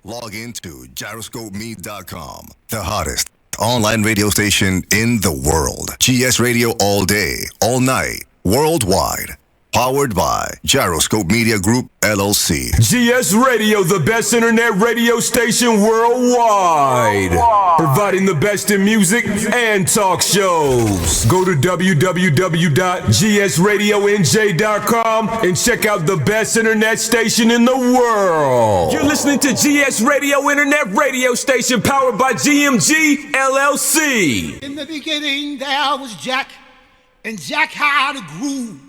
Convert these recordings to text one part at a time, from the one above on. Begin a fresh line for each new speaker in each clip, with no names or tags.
Log into gyroscopemeet.com, the hottest online radio station in the world. GS Radio all day, all night, worldwide. Powered by Gyroscope Media Group, LLC.
GS Radio, the best internet radio station worldwide. Providing the best in music and talk shows. Go to www.gsradionj.com and check out the best internet station in the world. You're listening to GS Radio, internet radio station powered by GMG, LLC.
In the beginning, there was Jack, and Jack had a groove.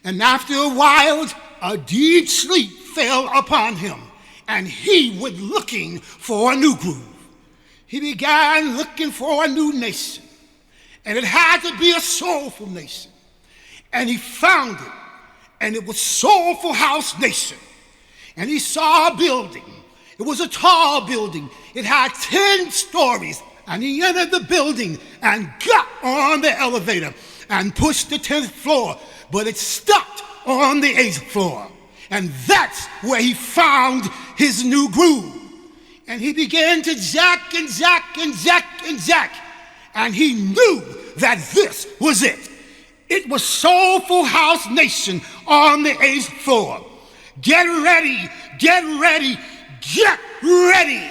And after a while, a deep sleep fell upon him, and he went looking for a new groove. He began looking for a new nation, and it had to be a soulful nation. And he found it, and it was Soulful House Nation. And he saw a building. It was a tall building. It had 10 stories, and he entered the building and got on the elevator and pushed the 10th floor. But it stopped on the 8th floor. And that's where he found his new groove. And he began to jack and jack and jack and jack. And he knew that this was it. It was Soulful House Nation on the 8th floor. Get ready, get ready, get ready.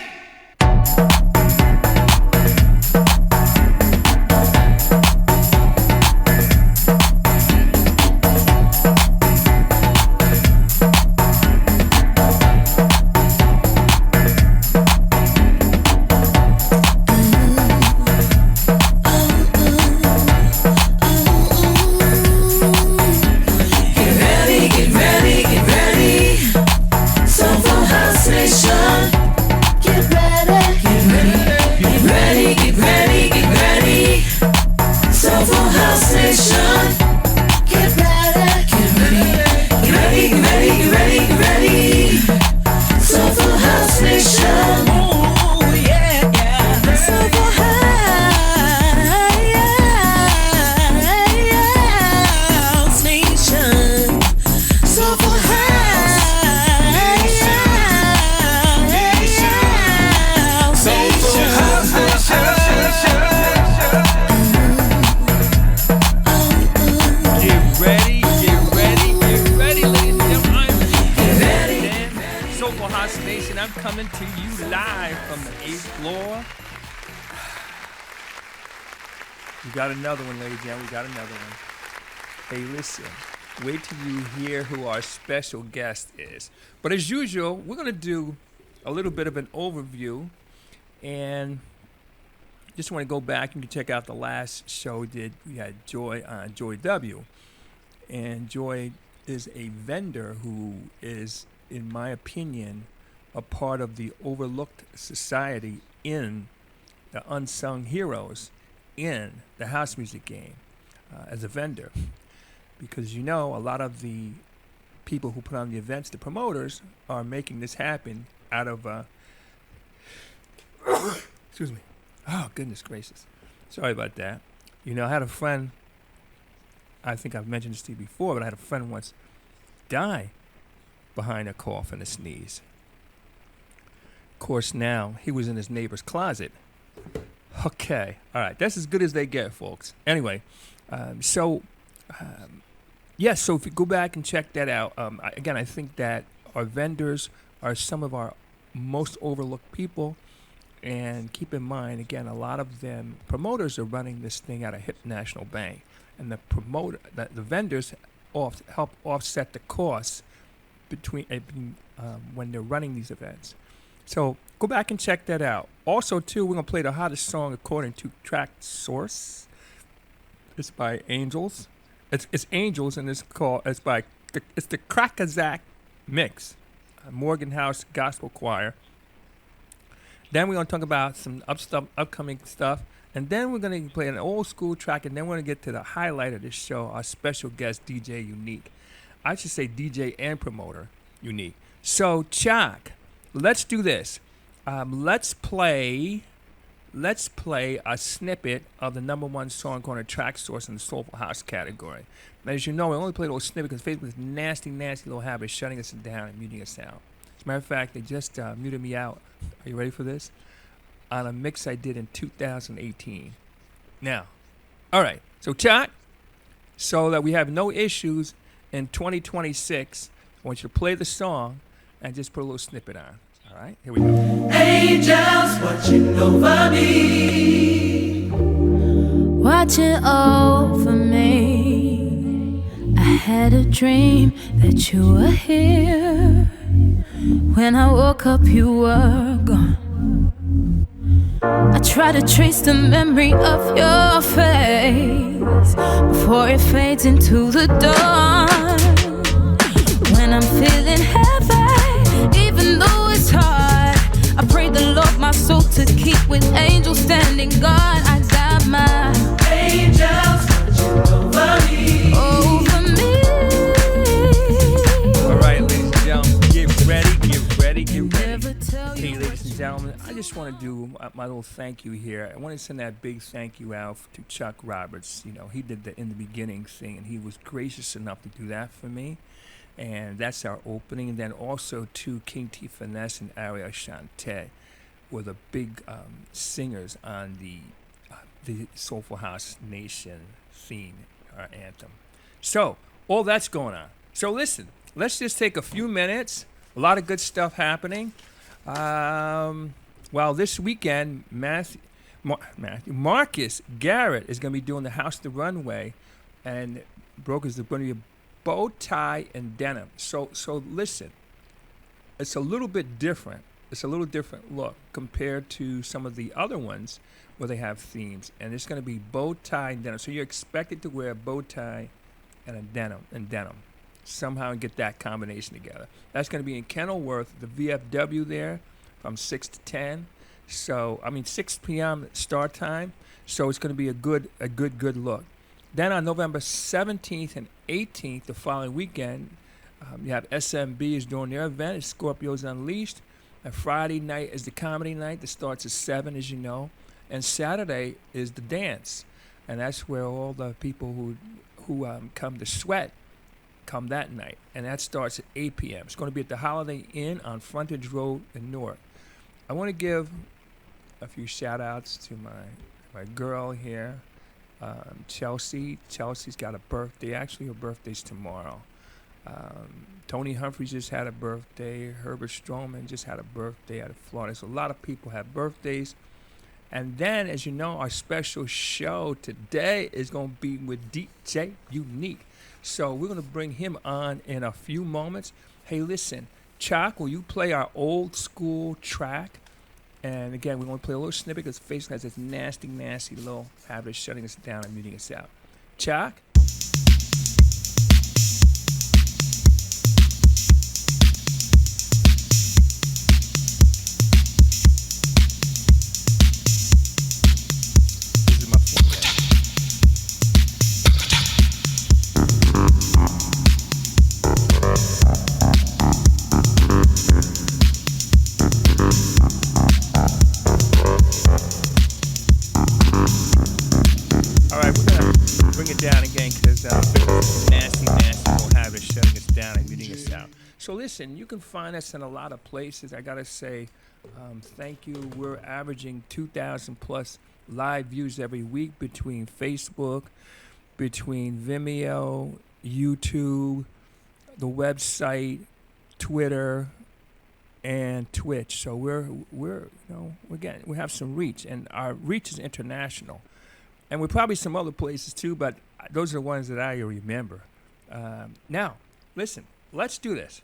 Another one, ladies and gentlemen. We got another one. Hey, listen. Wait till you hear who our special guest is. But as usual, we're going to do a little bit of an overview. And just want to go back. You can check out the last show we had Joy on Joy W. And Joy is a vendor who is, in my opinion, a part of the overlooked society in the unsung heroes in the house music game as a vendor, because a lot of the people who put on the events, the promoters, are making this happen out of excuse me, oh goodness gracious, sorry about that. I had a friend, I think I've mentioned this to you before, but I had a friend once die behind a cough and a sneeze. Of course, now he was in his neighbor's closet. Okay, all right. That's as good as they get, folks. Anyway, so if you go back and check that out, I think that our vendors are some of our most overlooked people. And keep in mind, again, a lot of them, promoters are running this thing out of Hip National Bank. And the vendors help offset the costs between when they're running these events. So go back and check that out. Also, too, we're going to play the hottest song according to Track Source. It's by Angels. It's Angels, and it's the Crackazak Mix, Morgan House Gospel Choir. Then we're going to talk about some upcoming stuff. And then we're going to play an old school track, and then we're going to get to the highlight of this show, our special guest, DJ Unique. I should say DJ and promoter Unique. So, Chuck, let's do this. Let's play a snippet of the number one song on a Track Source in the Soulful House category. Now, as you know, we only play a little snippet because Facebook has nasty, nasty little habit of shutting us down and muting us out. Matter of fact, they just muted me out. Are you ready for this? On a mix I did in 2018. Now, all right. So, chat, so that we have no issues in 2026, I want you to play the song and just put a little snippet on. All right? Here we go.
Angels watching over me.
Watching over me. I had a dream that you were here. When I woke up, you were gone. I try to trace the memory of your face before it fades into the dawn. When I'm feeling heavy, even though it's hard, I pray the Lord my soul to keep with angels standing guard. I got my
Angels watching over me.
over me.
All right, ladies and gentlemen, get ready, get ready, get ready.
Never tell
Hey,
you
ladies and gentlemen, I just want to do my little thank you here. I want to send that big thank you out to Chuck Roberts. You know, he did the in the beginning thing, and he was gracious enough to do that for me. And that's our opening. And then also to King T Finesse and Ariel Shante were the big singers on the Soulful House Nation theme, our anthem. So all that's going on. So listen, let's just take a few minutes. A lot of good stuff happening. Well, this weekend, Marcus Garrett is going to be doing the House to Runway, and Brokers are going to be a bow tie and denim. So listen, it's a little bit different. It's a little different look compared to some of the other ones where they have themes, and it's going to be bow tie and denim. So you're expected to wear a bow tie and a denim. Somehow get that combination together. That's going to be in Kenilworth, the VFW there, from 6 to 10. So 6 p.m. start time. So it's going to be a good look. Then on November 17th and 18th, the following weekend, you have SMB is doing their event. It's Scorpios Unleashed. And Friday night is the comedy night that starts at 7, as you know. And Saturday is the dance, and that's where all the people who come to sweat come that night, and that starts at 8 p.m. It's going to be at the Holiday Inn on Frontage Road in Newark. I want to give a few shout-outs to my girl here, Chelsea. Chelsea's got a birthday. Actually, her birthday's tomorrow. Tony Humphries just had a birthday. Herbert Stroman just had a birthday out of Florida. So a lot of people have birthdays. And then, as you know, our special show today is going to be with DJ Unique. So we're going to bring him on in a few moments. Hey, listen, Chuck, will you play our old school track? And again, we're going to play a little snippet because Facebook has this nasty, nasty little habit of shutting us down and muting us out. Chuck? So listen, you can find us in a lot of places. I gotta say, thank you. We're averaging 2,000 plus live views every week between Facebook, between Vimeo, YouTube, the website, Twitter, and Twitch. So we have some reach, and our reach is international. And we're probably some other places too, but those are the ones that I remember. Now, listen, let's do this.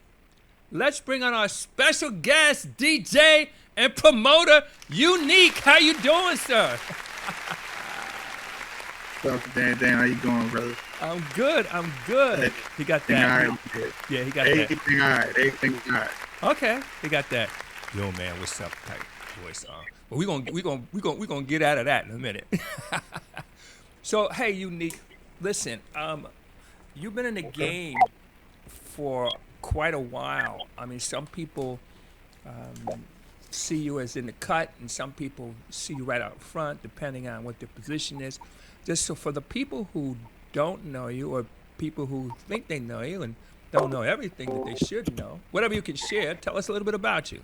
Let's bring on our special guest, DJ and promoter, Unique. How you doing, sir?
What's up, Dan? How you doing, brother?
I'm good. He got that.
All right.
Yeah, he got
Everything
that.
Everything all right.
Okay, he got that. Yo, man, what's up? Type voice on. But we gonna get out of that in a minute. So, hey, Unique, listen. You've been in the game for quite a while. I mean, some people see you as in the cut, and some people see you right out front, depending on what their position is. Just so for the people who don't know you, or people who think they know you, and don't know everything that they should know. Whatever you can share, tell us a little bit about you.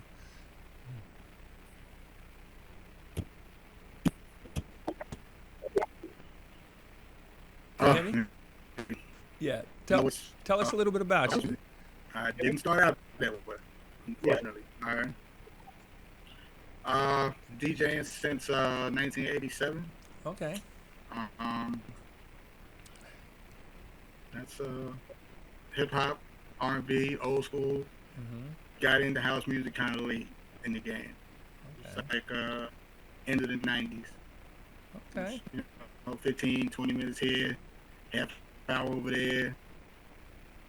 Can you hear me? Yeah. Tell us a little bit about you.
I didn't start out that way, unfortunately. All right. DJing since 1987.
Okay.
Um, that's hip hop, R&B, old school. Got into house music kind of late in the game. It's like end of the 90s.
Okay.
15, 20 minutes here, half hour over there.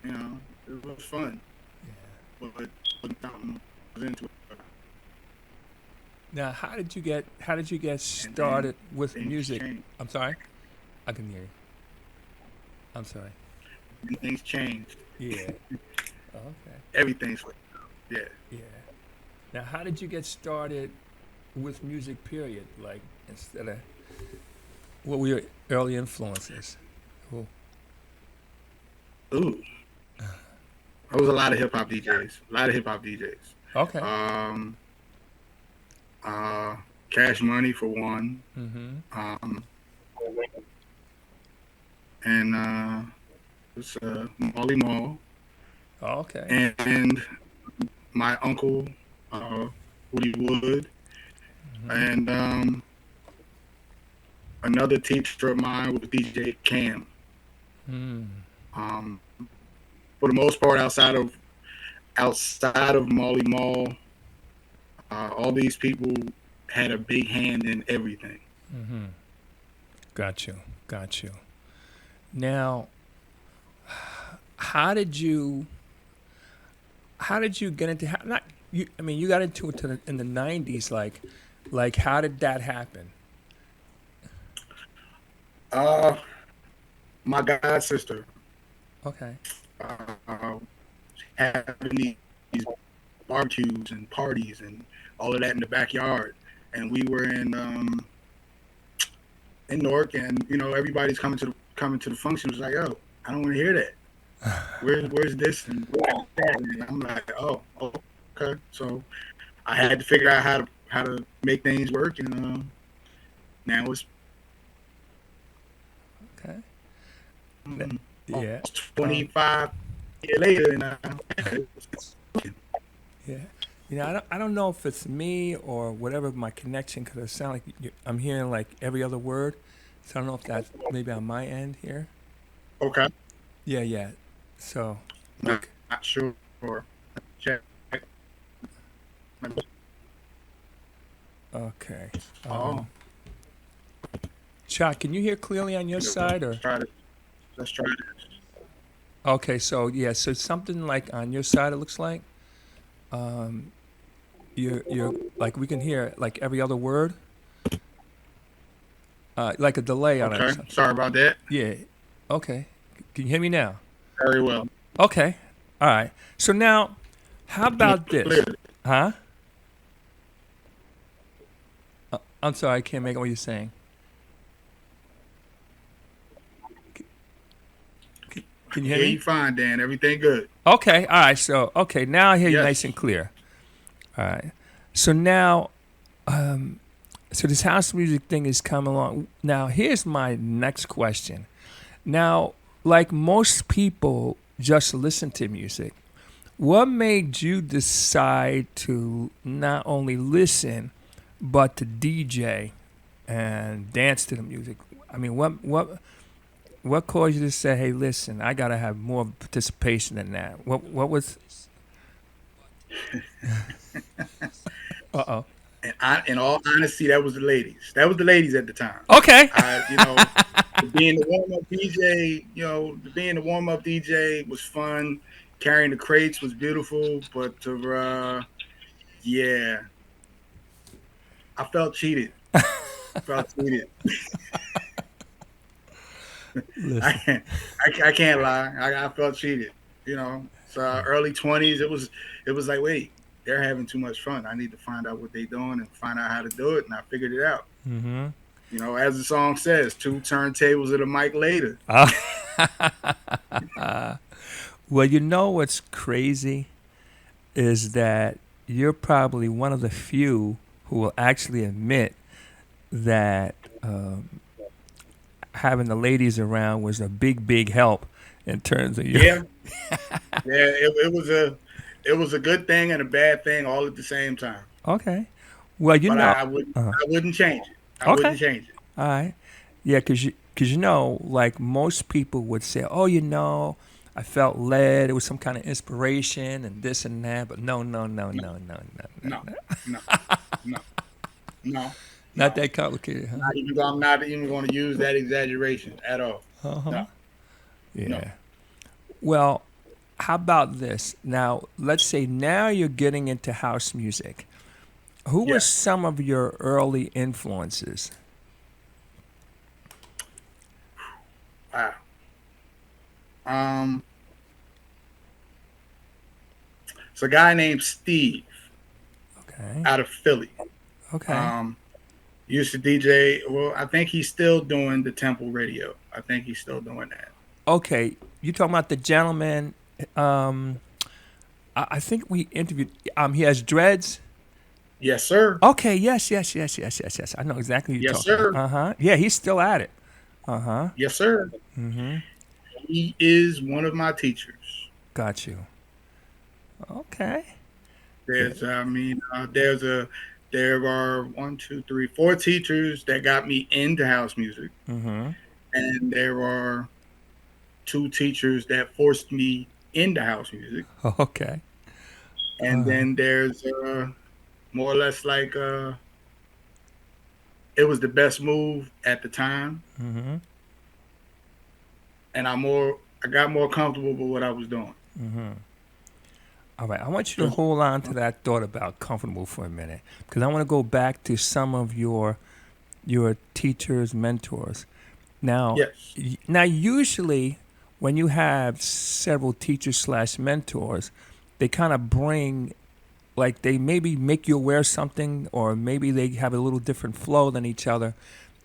You know, it was fun. Yeah. But something was into it.
Now, how did you get started with music?
Changed.
I'm sorry, I can hear you. I'm sorry.
Things changed.
Yeah. Okay.
Everything's yeah.
Yeah. Now, how did you get started with music? Period. Like instead of what were your early influences? Cool.
Ooh. There was a lot of hip hop DJs.
Okay.
Cash Money for one. And it's Molly Mall.
Oh, okay.
And my uncle, Woody Wood. And another teacher of mine was DJ Cam. For the most part, outside of Molly Mall, all these people had a big hand in everything.
Got you. Now, how did you get into? You got into it in the '90s. Like, how did that happen?
My god sister.
Okay.
Having these barbecues and parties and all of that in the backyard, and we were in Newark, and everybody's coming to the function. Was like, yo, I don't want to hear that. Where's this and where's that? And I'm like, oh, okay. So I had to figure out how to make things work, and now it's
okay. Yeah.
25 years later, and
yeah. I don't know if it's me or whatever my connection, because it sounds like I'm hearing like every other word. So I don't know if that's maybe on my end here.
Okay.
Yeah. So.
Not sure. Check.
Okay. Chuck, can you hear clearly on your side, or?
Let's try this.
Okay, so something like on your side, it looks like. You're like, we can hear like every other word. Like a delay on it.
Okay, sorry about that.
Yeah. Okay. Can you hear me now?
Very well.
Okay. All right. So now, how about this? Huh? I'm sorry, I can't make out what you're saying. Can you hear me?
You fine, Dan. Everything good.
Okay. All right. So, okay. Now I hear you
Yes.
nice and clear. All right. So now, so this house music thing is coming along. Now, here's my next question. Now, like most people just listen to music, what made you decide to not only listen, but to DJ and dance to the music? I mean, what caused you to say, "Hey, listen, I gotta have more participation than that"? What was? Uh-oh.
And in all honesty, that was the ladies. That was the ladies at the time.
Okay.
Being the warm up DJ was fun. Carrying the crates was beautiful, but yeah, I felt cheated. I can't lie. I felt cheated. So early 20s, it was like, wait, they're having too much fun. I need to find out what they're doing and find out how to do it. And I figured it out.
Mm-hmm.
As the song says, 2 turntables and a mic later.
Well, you know what's crazy is that you're probably one of the few who will actually admit that having the ladies around was a big, big help in terms of your.
Yeah, yeah. It was a good thing and a bad thing all at the same time.
Okay. Well, you
But
know.
I wouldn't change it. I
Okay.
wouldn't change it.
All right. Yeah, cause you know, like most people would say, oh, you know, I felt led. It was some kind of inspiration and this and that. But no, no, no, no, no, no, no,
No,
no.
no, no, no,
Not
no.
that complicated, huh?
I'm not even going to use that exaggeration at all. No, no.
Yeah. Well, how about this? Now, let's say now you're getting into house music. Who were
Yes.
some of your early influences?
Wow. Um, it's a guy named Steve
Okay.
out of Philly.
Okay.
Used to DJ. Well, I think he's still doing the Temple Radio. I think he's still doing that.
Okay. You talking about the gentleman? I think we interviewed. He has dreads.
Yes, sir.
Okay. Yes. Yes. Yes. Yes. Yes. Yes. I know exactly who you're
Yes,
talking
sir.
about. Uh huh. Yeah. He's still at it. Uh huh.
Yes, sir. He is one of my teachers.
Got you. Okay.
There are 4 teachers that got me into house music,
Mm-hmm.
and there are 2 teachers that forced me into house music,
Okay.
and then there's more or less like it was the best move at the time,
Mm-hmm.
and I got more comfortable with what I was doing.
All right, I want you to hold on to that thought about comfortable for a minute, because I want to go back to some of your teachers, mentors. Now,
Yes.
now usually when you have several teachers slash mentors, they kind of bring, like they maybe make you aware of something, or maybe they have a little different flow than each other,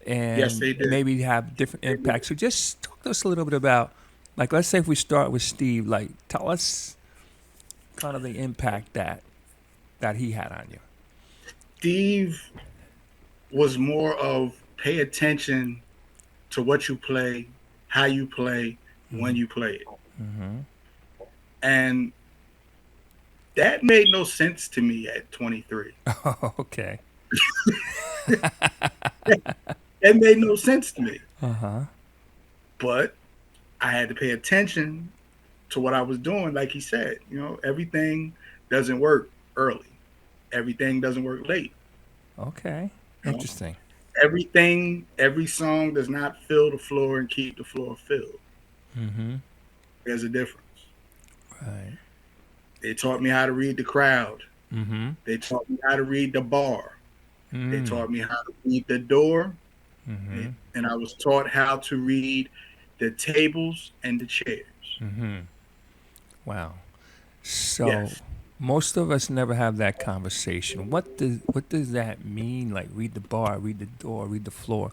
and
Yes, they do.
maybe have different impacts. So just talk to us a little bit about, like, let's say if we start with Steve, like tell us kind of the impact that he had on you.
Steve was more of pay attention to what you play, how you play, when you play it. And that made no sense to me at 23.
Okay.
It made no sense to me.
Uh-huh.
But I had to pay attention to what I was doing. Like he said, everything doesn't work early. Everything doesn't work late.
Okay.
You know?
Interesting.
Every song does not fill the floor and keep the floor filled.
Mm-hmm.
There's a difference.
Right.
They taught me how to read the crowd.
Mm-hmm.
They taught me how to read the bar.
Mm.
They taught me how to read the door.
Mm-hmm.
And I was taught how to read the tables and the chairs.
Mm-hmm. Wow. So
Yes.
most of us never have that conversation. What does that mean? Like read the bar, read the door, read the floor.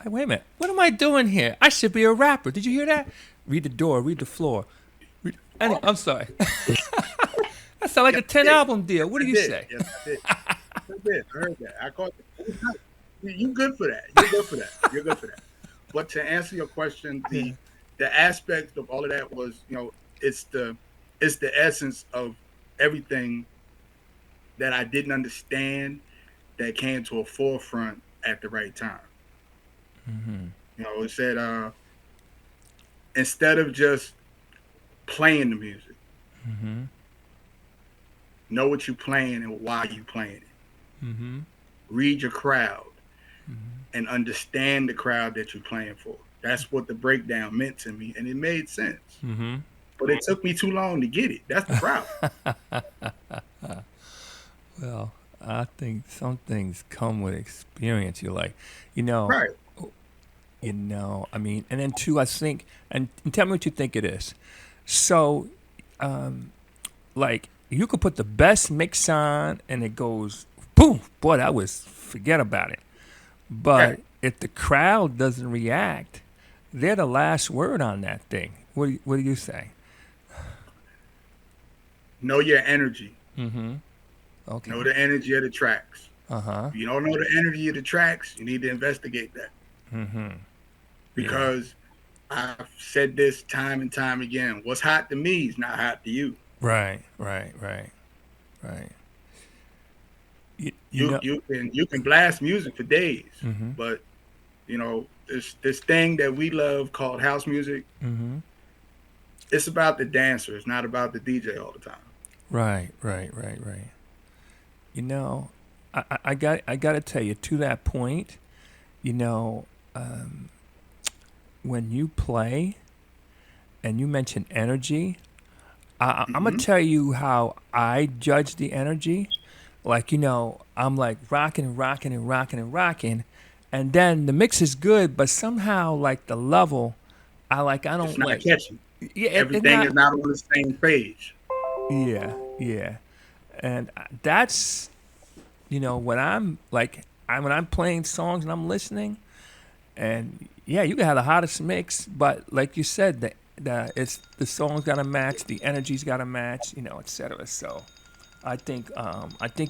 Wait a minute. What am I doing here? I should be a rapper. Did you hear that? Read the door, read the floor. I'm sorry. That sounds like a 10 album deal. What do you say?
Yes, I did. I did. I heard that. I caught that. You good for that. You're good for that. You're good for that. But to answer your question, the aspect of all of that was, it's the essence of everything that I didn't understand that came to a forefront at the right time. It said instead of just playing the music, know what you're playing and why you playing it. Read your crowd and understand the crowd that you're playing for. That's what the breakdown meant to me, and it made sense. But it took me too long to get it. That's the problem.
Well, I think some things come with experience. You're like,
Right.
I mean, and then two, I think, and tell me what you think it is. So, like, you could put the best mix on and it goes, boom, boy, forget about it. But if the crowd doesn't react, they're the last word on that thing. What do you say?
know your energy.
Mm-hmm. Okay.
Know the energy of the tracks.
Uh-huh.
If you don't know the energy of the tracks, you need to investigate that.
Mm-hmm. Yeah.
Because I've said this time and time again. What's hot to me is not hot to you.
Right. Right. You
You
know.
you can blast music for days,
Mm-hmm.
but this thing that we love called house music.
Mm-hmm.
It's about the dancer. It's not about the DJ all the time.
Right. You know, I got to tell you to that point. You know, when you play and you mention energy, I'm gonna tell you how I judge the energy. Like, I'm like rocking, and then the mix is good, but somehow like the level, I
It's
don't
not
like.
catchy.
Yeah, it's
Everything
not.
is not on the same page.
Yeah, and that's when I'm like when I'm playing songs and I'm listening, and yeah, you can have the hottest mix, but like you said, the song's gotta match, the energy's gotta match, etc. So I think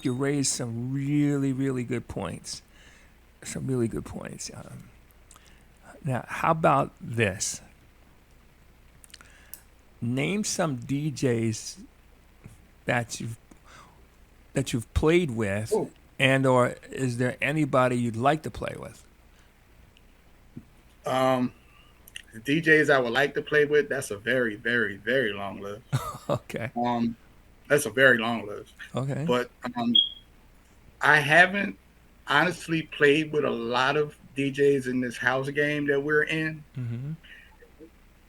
you raised some really good points. Some really good points. Now, how about this? Name some DJs that you've played with,
Oh.
and/or is there anybody you'd like to play with?
The DJs I would like to play with, that's a very, very, very long list.
Okay.
Um, that's a very long list.
Okay.
But I haven't honestly played with a lot of DJs in this house game that we're in.
Mm-hmm.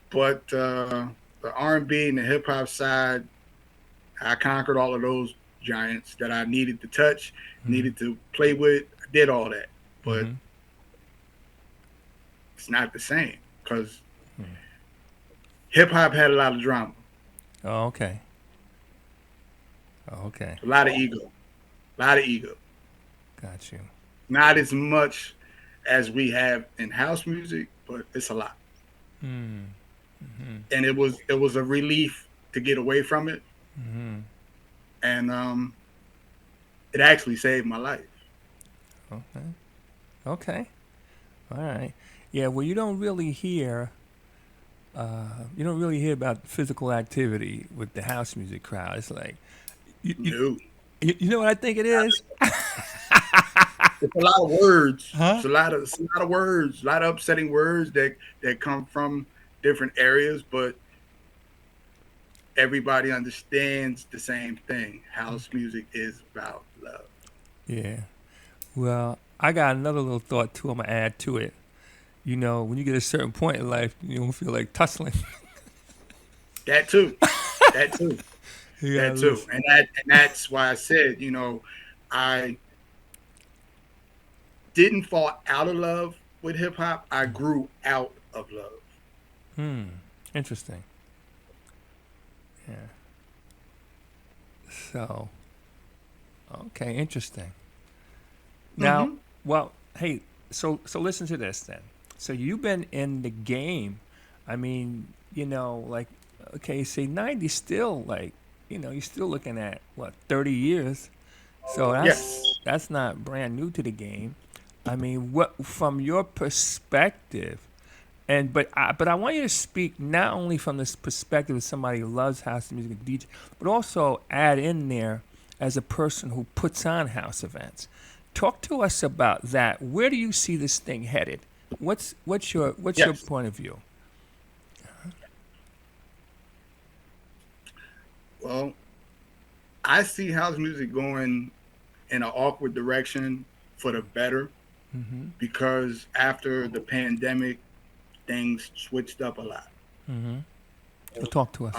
But the R&B and the hip hop side, I conquered all of those giants that I needed to touch, needed to play with. I did all that, but
Mm-hmm.
it's not the same because hip hop had a lot of drama,
Oh, okay. Okay.
a lot of ego, a lot of ego.
Got you.
Not as much as we have in house music, but it's a lot.
Mm.
And it was a relief to get away from it,
Mm-hmm.
and it actually saved my life.
Okay. Okay. All right. Yeah. Well, you don't really hear about physical activity with the house music crowd. It's like, you, you,
No,
you know what I think it is?
it's a lot of words.
Huh?
It's a lot of words, a lot of upsetting words that come from different areas, but everybody understands the same thing. House music is about love.
Yeah. Well, I got another little thought too. I'm gonna add to it. When you get a certain point in life, you don't feel like tussling.
That too. That too.
Yeah.
That too. And that's why I said, I didn't fall out of love with hip hop. I grew out of love.
Interesting. Yeah. So. Okay. Interesting. Now, well, hey, so listen to this then. So you've been in the game. I mean, like, okay, say 90 still like, you're still looking at what, 30 years. So
Yes.
that's not brand new to the game. I mean, what from your perspective, but I want you to speak not only from this perspective of somebody who loves house music and DJ, but also add in there as a person who puts on house events. Talk to us about that. Where do you see this thing headed? What's your
Yes.
point of view?
Well, I see house music going in an awkward direction for the better
Mm-hmm.
because after the pandemic, things switched up a lot.
Mm-hmm. Well, talk to us.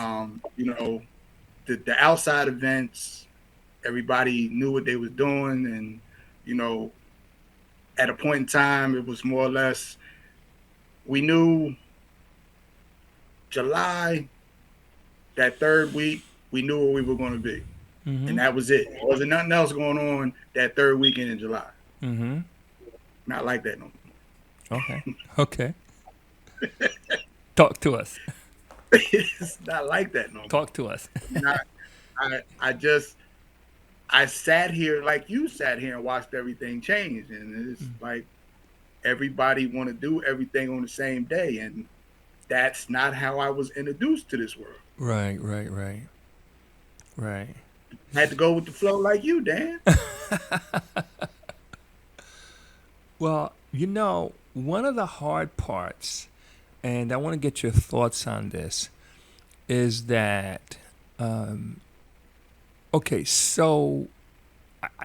The outside events, everybody knew what they was doing, and you know, at a point in time, it was more or less we knew July, that third week, we knew where we were going to be,
Mm-hmm.
and that was it. There wasn't nothing else going on that third weekend in July.
Mm-hmm.
Not like that no more.
Okay. Talk to us.
It's not like that no more.
Talk to us.
Not, I just I sat here like you sat here and watched everything change, and it's like everybody want to do everything on the same day, and that's not how I was introduced to this world.
Right, right, right, right.
I had to go with the flow like you, Dan.
Well, one of the hard parts, and I want to get your thoughts on this, is that, okay, so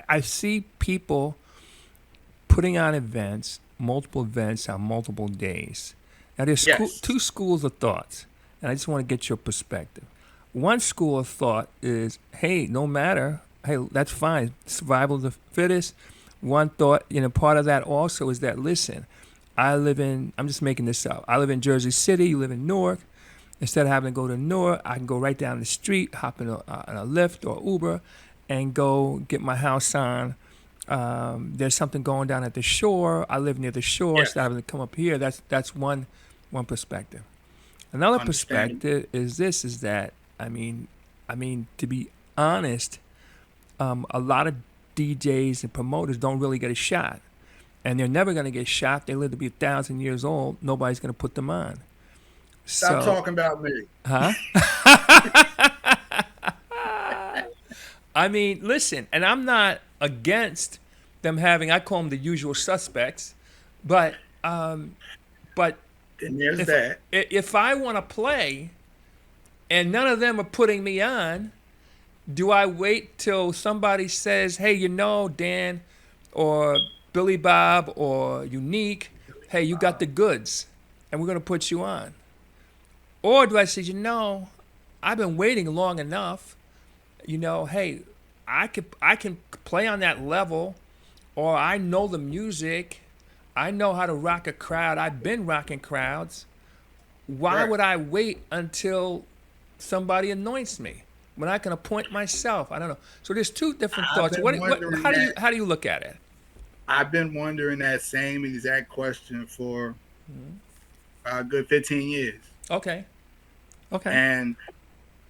I see people putting on events, multiple events on multiple days. Now, there's
Yes.
two schools of thoughts, and I just want to get your perspective. One school of thought is, hey, no matter, hey, that's fine, survival of the fittest. One thought, part of that also is that, listen, I'm just making this up. I live in Jersey City, you live in Newark. Instead of having to go to Newark, I can go right down the street, hop in a Lyft or Uber, and go get my house on. There's something going down at the shore. I live near the shore,
Yes.
so having to come up here. That's one perspective. Another
Understand.
perspective is that to be honest, a lot of DJs and promoters don't really get a shot, and they're never going to get shot. They live to be 1,000 years old. Nobody's going to put them on.
Stop
So,
talking about me.
huh? Listen, and I'm not against them having. I call them the usual suspects, but but
And there's
if
that.
if I want to play, and none of them are putting me on, do I wait till somebody says, "Hey, Dan, or Billy Bob, or Unique, hey, you got the goods, and we're gonna put you on," or do I say, I've been waiting long enough. Hey, I can play on that level, or I know the music, I know how to rock a crowd. I've been rocking crowds. Why
Right.
would I wait until somebody anoints me when I can appoint myself? I don't know. So there's two different
I've
thoughts.
been
What
wondering
how do you
that.
how do you look at it?
I've been wondering that same exact question for a good 15 years,
Okay. Okay.
and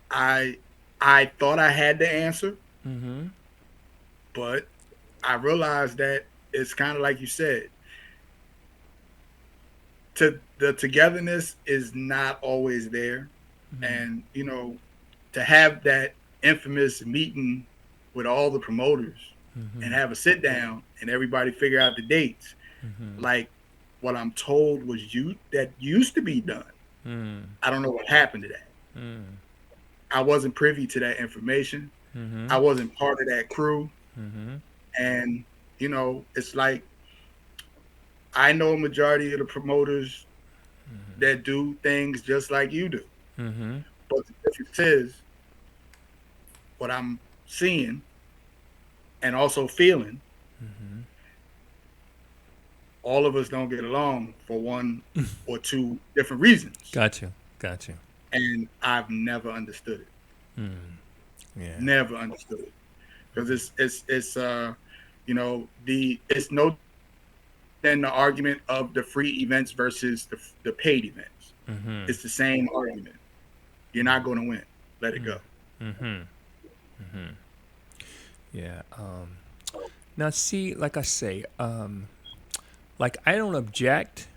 I I thought I had the answer,
Mm-hmm.
but I realized that it's kind of like you said. The togetherness is not always there, and to have that infamous meeting with all the promoters and have a sit down and everybody figure out the dates, like what I'm told was that used to be done. I don't know what happened to that. I wasn't privy to that information. I wasn't part of that crew, and it's like I know a majority of the promoters that do things just like you do. But the difference is what I'm seeing and also feeling. All of us don't get along for one or two different reasons,
Got you. Got you.
and I've never understood it.
Yeah.
Never understood it because it's the it's no than the argument of the free events versus the paid events. It's the same argument. You're not going to win. Let it go.
Yeah. Now, see, like I say, like I don't object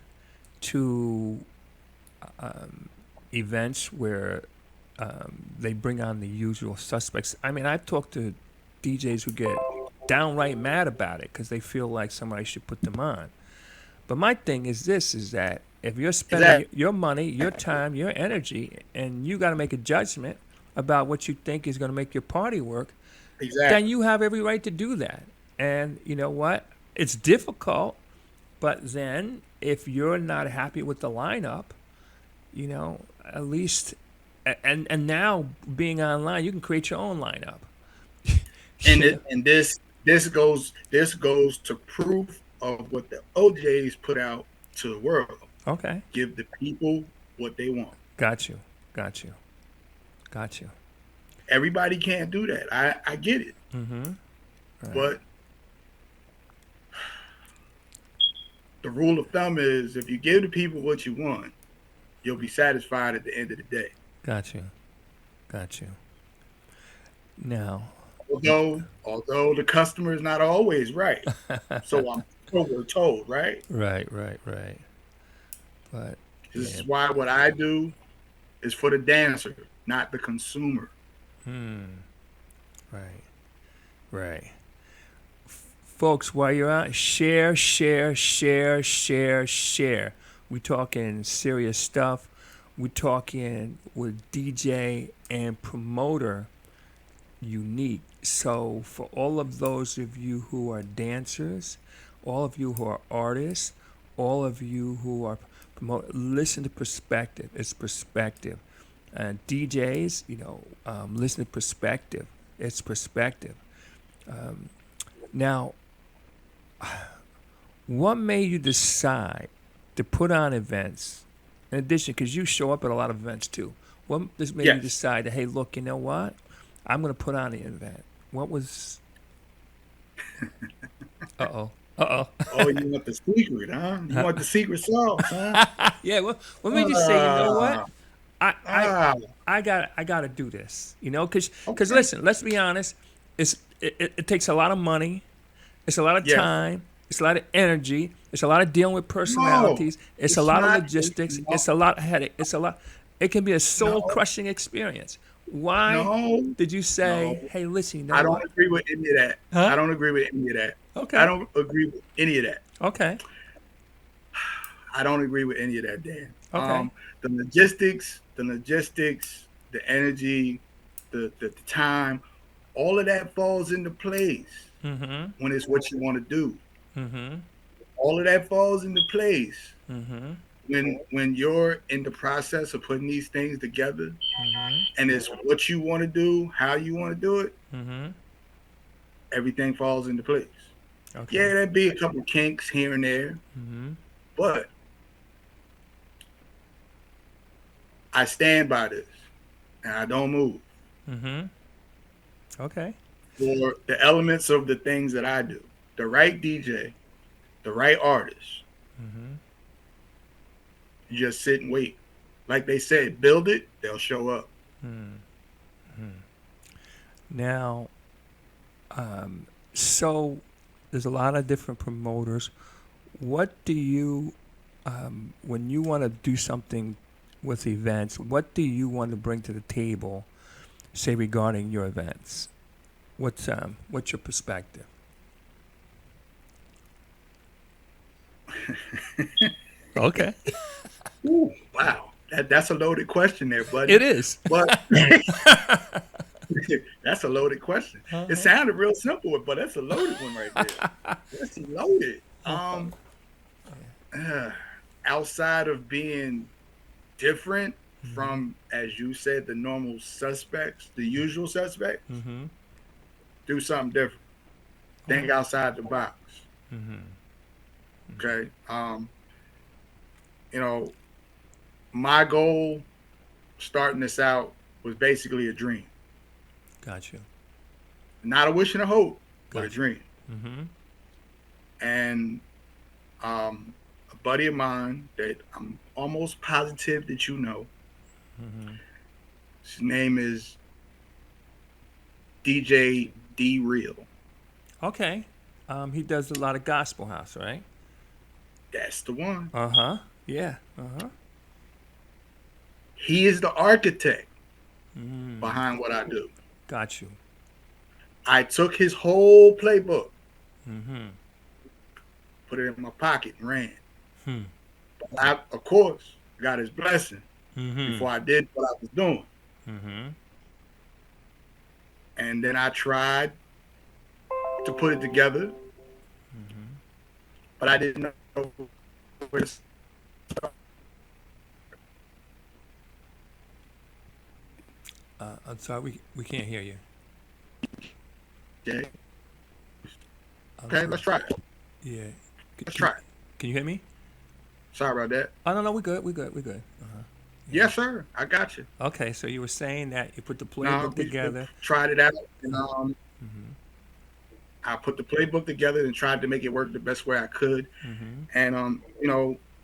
to events where they bring on the usual suspects. I've talked to DJs who get downright mad about it because they feel like somebody should put them on. But my thing is this: is that if you're spending
Exactly.
your money, your time, your energy, and you got to make a judgment about what you think is going to make your party work, then
Exactly.
you have every right to do that. And you know what? It's difficult, but then if you're not happy with the lineup, at least, and now being online, you can create your own lineup.
And
Yeah.
this goes to proof of what the OJs put out to the world.
Okay.
Give the people what they want.
Got you. Got you. Got you.
Everybody can't do that. I get it.
Right.
But the rule of thumb is if you give the people what you want, you'll be satisfied at the end of the day.
Got you. Got you. Now,
Although the customer is not always right, so we're told, right?
right, right, right. But
This
yeah,
is why what I do is for the dancer, not the consumer.
right, right. Folks, while you're out, share, share, share, share, share. We talking serious stuff. We talking with DJ and promoter Unique. So for all of those of you who are dancers, all of you who are artists, all of you who are listen to perspective. It's perspective. And DJs, listen to perspective. It's perspective. Now, what made you decide to put on events? In addition, because you show up at a lot of events too. What just made you
Yes.
decide that, hey, look, you know what? I'm going to put on an event. What was? Uh-oh. Uh-oh.
Oh, you want the secret, huh? You want the secret sauce, huh?
Yeah. What made you say, you know
Ah,
what? I I
ah,
I gotta do this. Because
okay.
listen, let's be honest. It takes a lot of money. It's a lot of
Yes.
time. It's a lot of energy. It's a lot of dealing with
No,
personalities. It's a
it's
lot of
not. It's
logistics.
not.
It's a lot of headache. It's a lot. It can be a soul
No,
crushing experience. Why
no,
did you
no.
say, hey, listen, you know
I don't
what?
agree with any of that.
Huh?
I don't agree with any of that. I
Okay.
don't agree with any of that.
Okay.
I don't agree with any of that, Dan.
Okay.
The logistics, the energy, the time, all of that falls into place
Mm-hmm.
when it's what you want to do.
Mm-hmm.
All of that falls into place
Mm-hmm.
when you're in the process of putting these things together
Mm-hmm.
and it's what you want to do, how you want to do it,
Mm-hmm.
everything falls into place. Yeah,
Okay.
there'd be a couple kinks here and there,
Mm-hmm.
but I stand by this and I don't move
Mm-hmm. Okay.
for the elements of the things that I do. The right DJ, the right artist,
Mm-hmm.
you just sit and wait. Like they said, build it, they'll show up.
Now, so there's a lot of different promoters. What do you, when you want to do something with events, what do you want to bring to the table, say regarding your events? What's your perspective? Okay.
Ooh, wow. That's a loaded question there, buddy.
It is.
But that's a loaded question. It sounded real simple, but that's a loaded one right there. That's loaded. Uh, Outside of being different from, as you said, the normal suspects, the usual suspects,
Mm-hmm.
do something different. Think outside the box. Okay. You know, my goal starting this out was basically a dream.
Got you.
Not a wish and a hope, but a
Gotcha.
dream.
Mm-hmm.
And a buddy of mine that I'm almost positive that you know, his name is DJ D Real.
Okay. He does a lot of gospel house, right?
That's the one.
Uh-huh. Yeah. Uh-huh.
He is the architect behind what I do.
Got you.
I took his whole playbook,
Mm-hmm.
put it in my pocket, and ran.
Hmm.
But I, of course, got his blessing
Mm-hmm.
before I did what I was doing.
Mm-hmm.
And then I tried to put it together, but I didn't know where to start.
I'm sorry, we can't hear you.
Okay,
I'm
okay,
sorry.
let's try it.
Yeah.
Let's try it.
Can you hear me?
Sorry about that.
Oh, no, we're good. We're good. We're good. Uh-huh.
Yes, sir. I got you.
Okay, so you were saying that you put the
No,
playbook
we
together.
tried it out, and I put the playbook together and tried to make it work the best way I could.
Mm-hmm.
And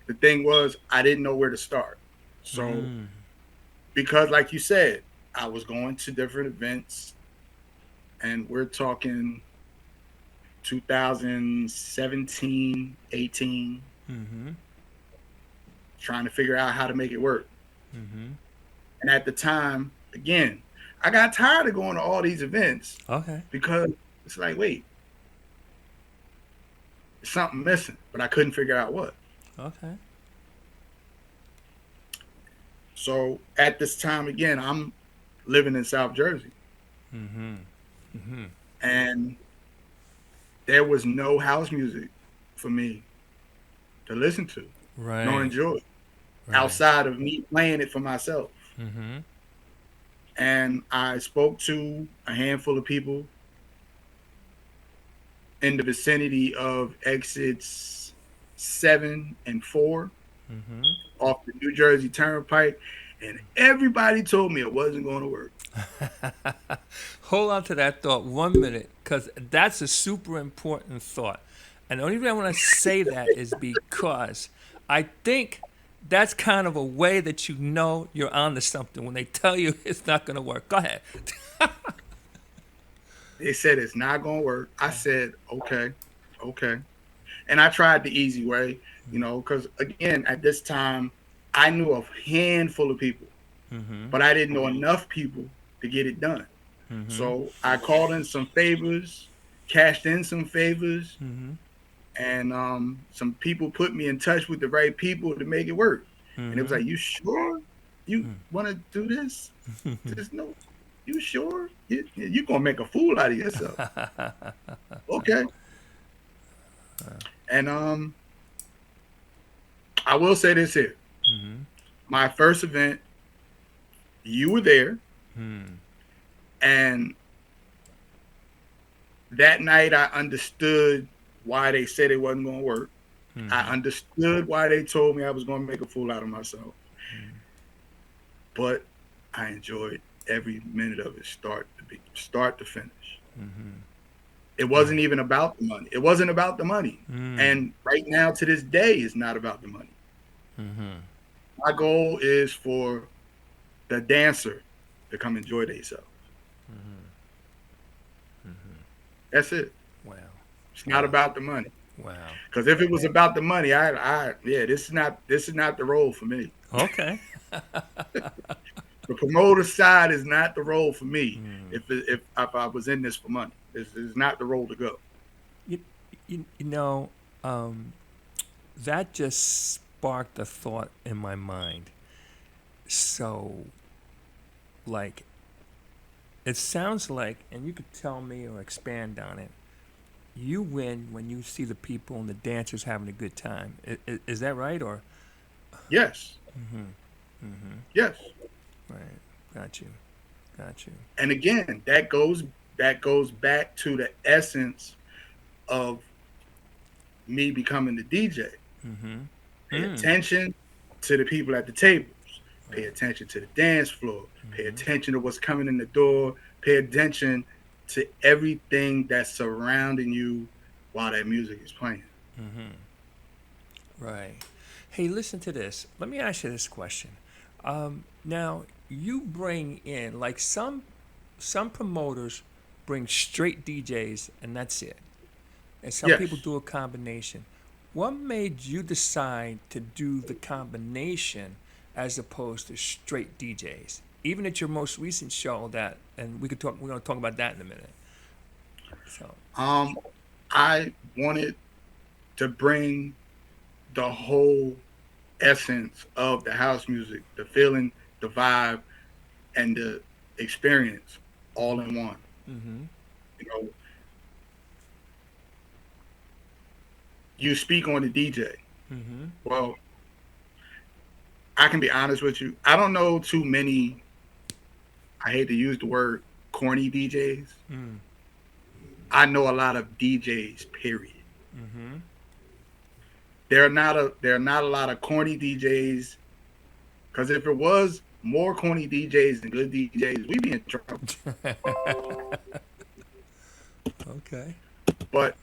the thing was, I didn't know where to start. So, because like you said, I was going to different events, and we're talking 2017, 18,
Mm-hmm.
trying to figure out how to make it work.
Mm-hmm.
And at the time, again, I got tired of going to all these events
Okay.
because it's like, wait, there's something missing, but I couldn't figure out what.
Okay.
So at this time, again, I'm living in South Jersey,
Mm-hmm. Mm-hmm.
and there was no house music for me to listen to nor
Right.
enjoy
Right.
outside of me playing it for myself.
Mm-hmm.
And I spoke to a handful of people in the vicinity of exits 7 and 4
Mm-hmm.
off the New Jersey Turnpike, and everybody told me it wasn't going to work.
Hold on to that thought 1 minute, because that's a super important thought. And the only reason I want to say that is because I think that's kind of a way that you know you're onto something when they tell you it's not going to work. Go ahead.
They said it's not going to work. I said, okay, okay. And I tried the easy way, because again, at this time, I knew a handful of people,
Mm-hmm.
but I didn't know enough people to get it done.
Mm-hmm.
So I called in some favors, cashed in some favors,
Mm-hmm.
and some people put me in touch with the right people to make it work. And it was
Mm-hmm.
like, you sure you want to do this? There's no, you sure? You're going to make a fool out of yourself. Okay. And I will say this here.
Mm-hmm.
My first event, you were there,
Mm-hmm.
and that night I understood why they said it wasn't going to work. I
Mm-hmm.
understood why they told me I was going to make a fool out of myself. But I enjoyed every minute of it, start to finish.
Mm-hmm.
It wasn't even about the money. It wasn't about the money.
Mm-hmm.
And right now, to this day, it's not about the money.
Mm-hmm.
My goal is for the dancer to come enjoy themselves. That's it.
Wow.
It's not about the money.
Wow.
Because if it was about the money, yeah, this is not the role for me.
Okay.
The promoter side is not the role for me. If I was in this for money, this is not the role to go.
You, you know, that just sparked a thought in my mind. So, like, it sounds like, and you could tell me or expand on it, you win when you see the people and the dancers having a good time. Is that right? Or,
Yes, yes.
right, got you. Got you.
And again, that goes back to the essence of me becoming the DJ.
Mm-hmm.
Pay attention to the people at the tables. Pay attention to the dance floor. Pay attention to what's coming in the door. Pay attention to everything that's surrounding you while that music is playing.
Right. Hey, listen to this. Let me ask you this question. Now, you bring in, like, some promoters bring straight DJs and that's it. And some
Yes.
people do a combination. What made you decide to do the combination as opposed to straight DJs? Even at your most recent show, and we're going to talk about that in a minute. So,
I wanted to bring the whole essence of the house music, the feeling, the vibe, and the experience all in one.
mm-hmm.
You know, you speak on the DJ.
Mm-hmm.
Well, I can be honest with you. I don't know too many, I hate to use the word corny DJs.
Mm.
I know a lot of DJs, period.
Mm-hmm.
There are not a lot of corny DJs, because if it was more corny DJs than good DJs, we'd be in trouble.
Okay.
But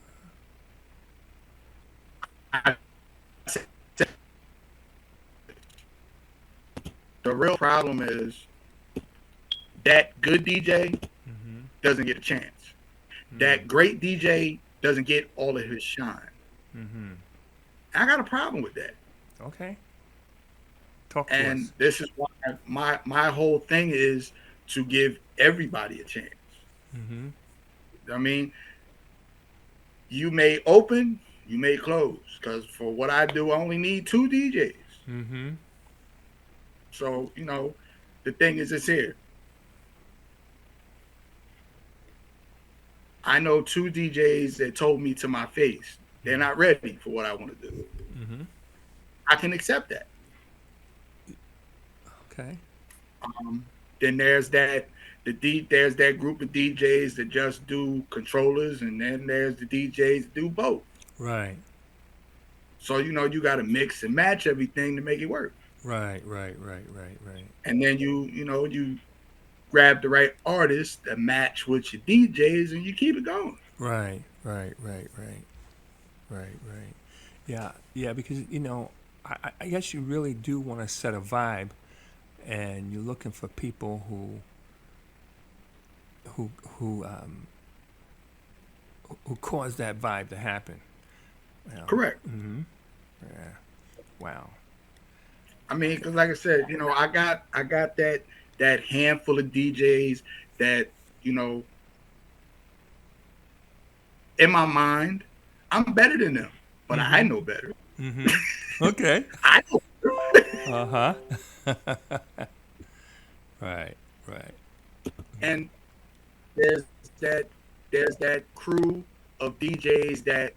I, the real problem is that good DJ doesn't get a chance. that great DJ doesn't get all of his shine.
Mm-hmm.
I got a problem with that.
Okay. Talk to
And
us.
this is why my whole thing is to give everybody a chance.
Mm-hmm.
I mean, you may open, you may close, because for what I do, I only need two DJs.
Mm-hmm.
So, the thing is, it's here. I know two DJs that told me to my face they're not ready for what I want to do.
Mm-hmm.
I can accept that.
Okay.
Then there's there's that group of DJs that just do controllers, and then there's the DJs that do both.
Right.
So you got to mix and match everything to make it work.
Right. Right.
And then you grab the right artists that match with your DJs, and you keep it going.
Right. Yeah. Yeah. Because I guess you really do want to set a vibe, and you're looking for people who cause that vibe to happen.
Correct.
Mm-hmm. Yeah. Wow.
I mean, because like I said, I got that handful of DJs that in my mind, I'm better than them, but I know better.
Mm-hmm. Okay.
I know.
Uh-huh. Right.
And there's that crew of DJs that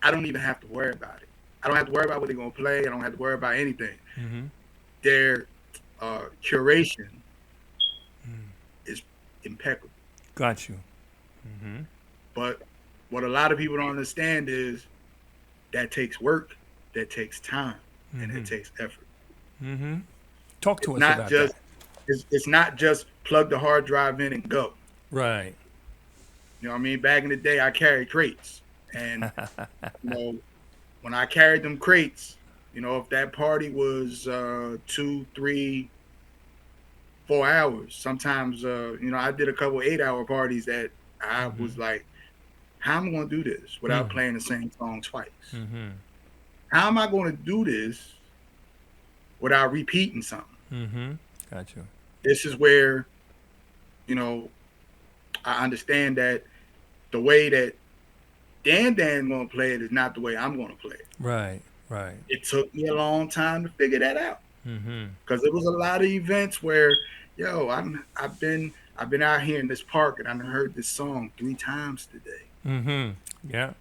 I don't even have to worry about it. I don't have to worry about what they're gonna play. I don't have to worry about anything.
Mm-hmm.
Their curation is impeccable.
Got you. Mm-hmm.
But what a lot of people don't understand is that takes work, that takes time, and it takes effort.
Mm-hmm. Talk to us
Not
about
just
that.
it's not just plug the hard drive in and go.
Right.
You know what I mean? Back in the day, I carried crates, and when I carried them crates, if that party was 2, 3, 4 hours, sometimes I did a couple 8-hour parties that I was like, how am I going to do this without playing the same song twice?
Mm-hmm.
How am I going to do this without repeating something?
Mm-hmm. Got you.
This is where, I understand that the way that Dan going to play it is not the way I'm going to play it.
Right.
It took me a long time to figure that out.
Mm-hmm.
Because there was a lot of events where, I've been out here in this park and I've heard this song 3 times today.
Mm-hmm. Yeah.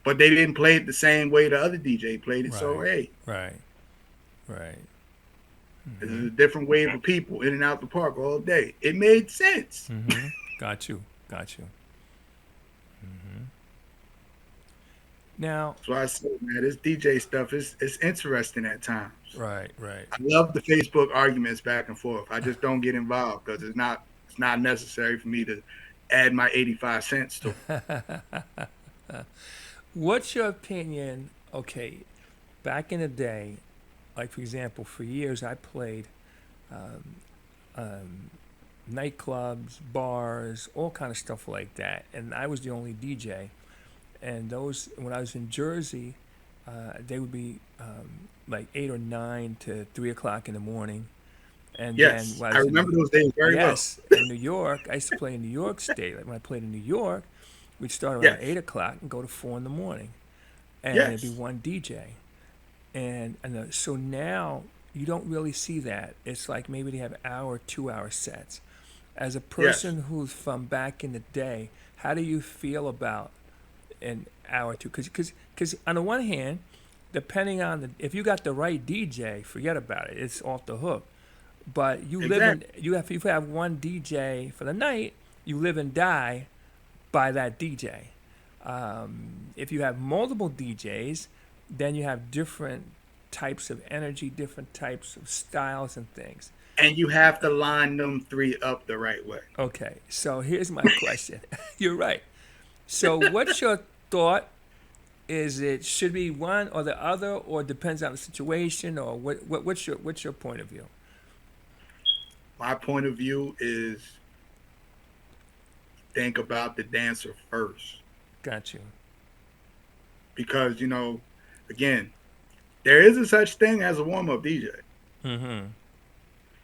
But they didn't play it the same way the other DJ played it.
Right.
So hey,
Right.
this is a different wave of people in and out the park all day. It made sense.
Mm-hmm. Got you. Mm-hmm. Now.
That's why I said, man, this DJ stuff is interesting at times.
Right.
I love the Facebook arguments back and forth. I just don't get involved because it's not necessary for me to add my 85 cents to it.
What's your opinion? Okay, back in the day, like for example, for years I played nightclubs, bars, all kind of stuff like that, and I was the only DJ. And those, when I was in Jersey, they would be like 8 or 9 to 3 o'clock in the morning. And
yes,
then when
I remember those days very well.
Yes, in New York, I used to play in New York State. Like when I played in New York, we'd start around 8 o'clock and go to 4 in the morning, and it'd be one DJ. And so now you don't really see that. It's like maybe they have hour, 2-hour sets. As a person who's from back in the day, how do you feel about an hour or two? Because on the one hand, depending on if you got the right DJ, forget about it. It's off the hook. But you if you have one DJ for the night, you live and die by that DJ. If you have multiple DJs, then you have different types of energy, different types of styles and things.
And you have to line them 3 up the right way.
Okay, so here's my question. You're right. So what's your thought? Is it should be one or the other, or depends on the situation, or what's your point of view?
My point of view is think about the dancer first.
Got you.
Because, again, there is a such thing as a warm up DJ.
Mm-hmm.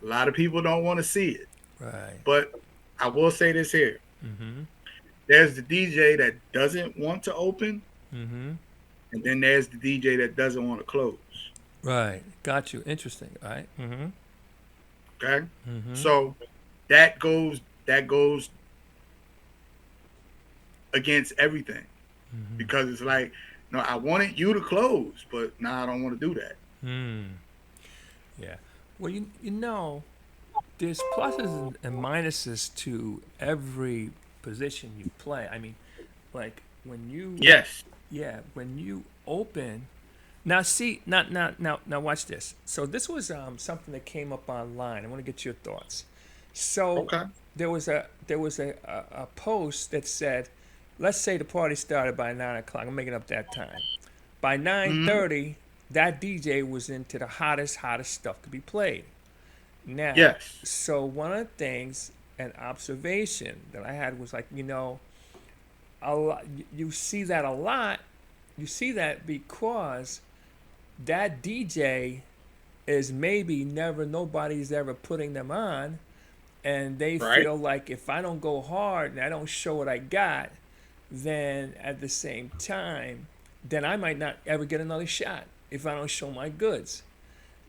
A lot of people don't want to see it.
Right.
But I will say this here.
Mm-hmm.
There's the DJ that doesn't want to open,
Mm-hmm.
and then there's the DJ that doesn't want to close.
Right. Got you. Interesting. Right. Mm-hmm.
Okay?
Mm-hmm.
So that goes against everything.
Mm-hmm.
Because it's like, no, I wanted you to close, but now I don't want to do that.
Yeah. Well, there's pluses and minuses to every position you play. I mean, like when you
Yes.
when you open. Now see, now watch this. So this was something that came up online. I want to get your thoughts. So
Okay.
there was a post that said, let's say the party started by 9 o'clock. I'm making up that time. By 9:30, that DJ was into the hottest stuff to be played. Now,
Yes.
so one of the things, an observation that I had was like, a lot, you see that a lot. You see that because that DJ is maybe nobody's ever putting them on, and they
Right.
feel like if I don't go hard and I don't show what I got, then at the same time, then I might not ever get another shot if I don't show my goods.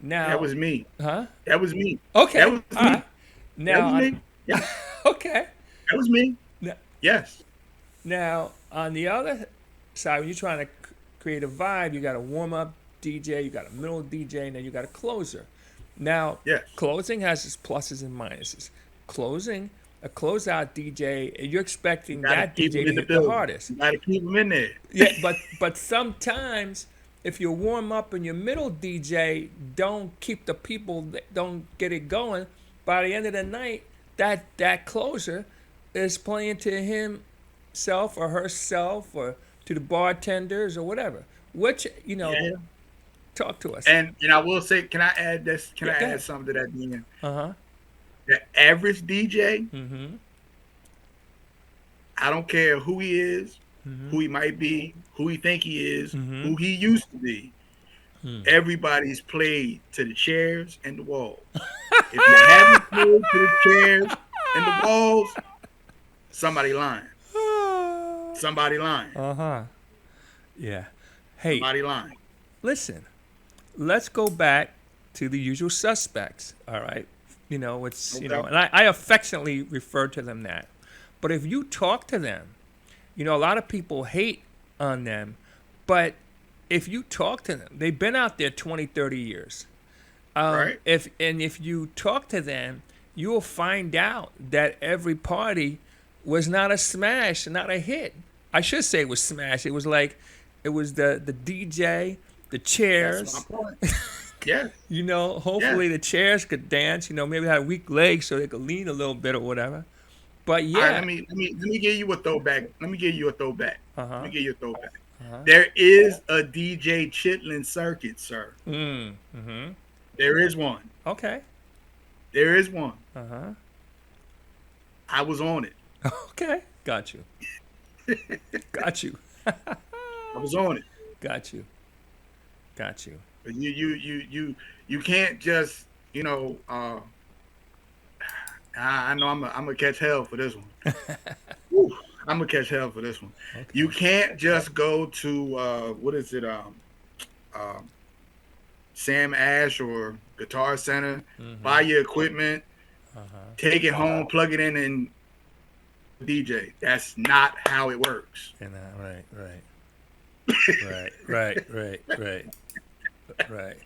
Now,
That was me.
huh?
That was me.
Okay.
That was
all
me.
right.
That
Now,
was me. Yeah.
okay.
That was me.
Now,
Yes.
Now, on the other side, when you're trying to create a vibe, you got a warm up DJ, you got a middle DJ, and then you got a closer. Now,
Yes.
closing has its pluses and minuses. A closeout DJ, you're expecting that
keep
DJ
him
to
in the
hit the
building.
hardest.
You gotta keep them in there.
Yeah, but sometimes if you warm up and your middle DJ don't keep the people, don't get it going, by the end of the night, that closer is playing to himself or herself or to the bartenders or whatever. Which,
Yeah.
talk to us.
And I will say, can I add this? Can
Yeah,
I
go
add
ahead.
something to that, Dean?
Uh-huh.
The average DJ,
Mm-hmm.
I don't care who he is, who he might be, who he think he is, who he used to be. Everybody's played to the chairs and the walls. If you haven't played to the chairs and the walls, somebody lying. Somebody lying.
Uh-huh. Yeah. Hey,
Somebody lying.
listen, let's go back to the usual suspects, all right? It's,
Okay.
and I affectionately refer to them that. But if you talk to them, a lot of people hate on them, but if you talk to them, they've been out there 20, 30 years.
Right.
If you talk to them, you will find out that every party was not a smash, not a hit. I should say it was smash. It was like, it was the DJ, the chairs.
That's my point. Yeah.
Hopefully the chairs could dance. Maybe they had weak legs so they could lean a little bit or whatever. But yeah.
All right, let me give you a throwback. Let me give you a throwback.
Uh-huh.
Let me give you a throwback. There is a DJ Chitlin circuit, sir.
Mm-hmm.
There is one.
Okay.
There is one.
Uh-huh.
I was on it.
Okay. Got you. Got you.
I was on it.
Got you. Got you.
But you can't just I know I'm gonna catch hell for this one. Whew, I'm gonna catch hell for this one.
Okay.
You can't just go to what is it Sam Ash or Guitar Center, buy your equipment, take it home, plug it in, and DJ. That's not how it works.
Right. Right.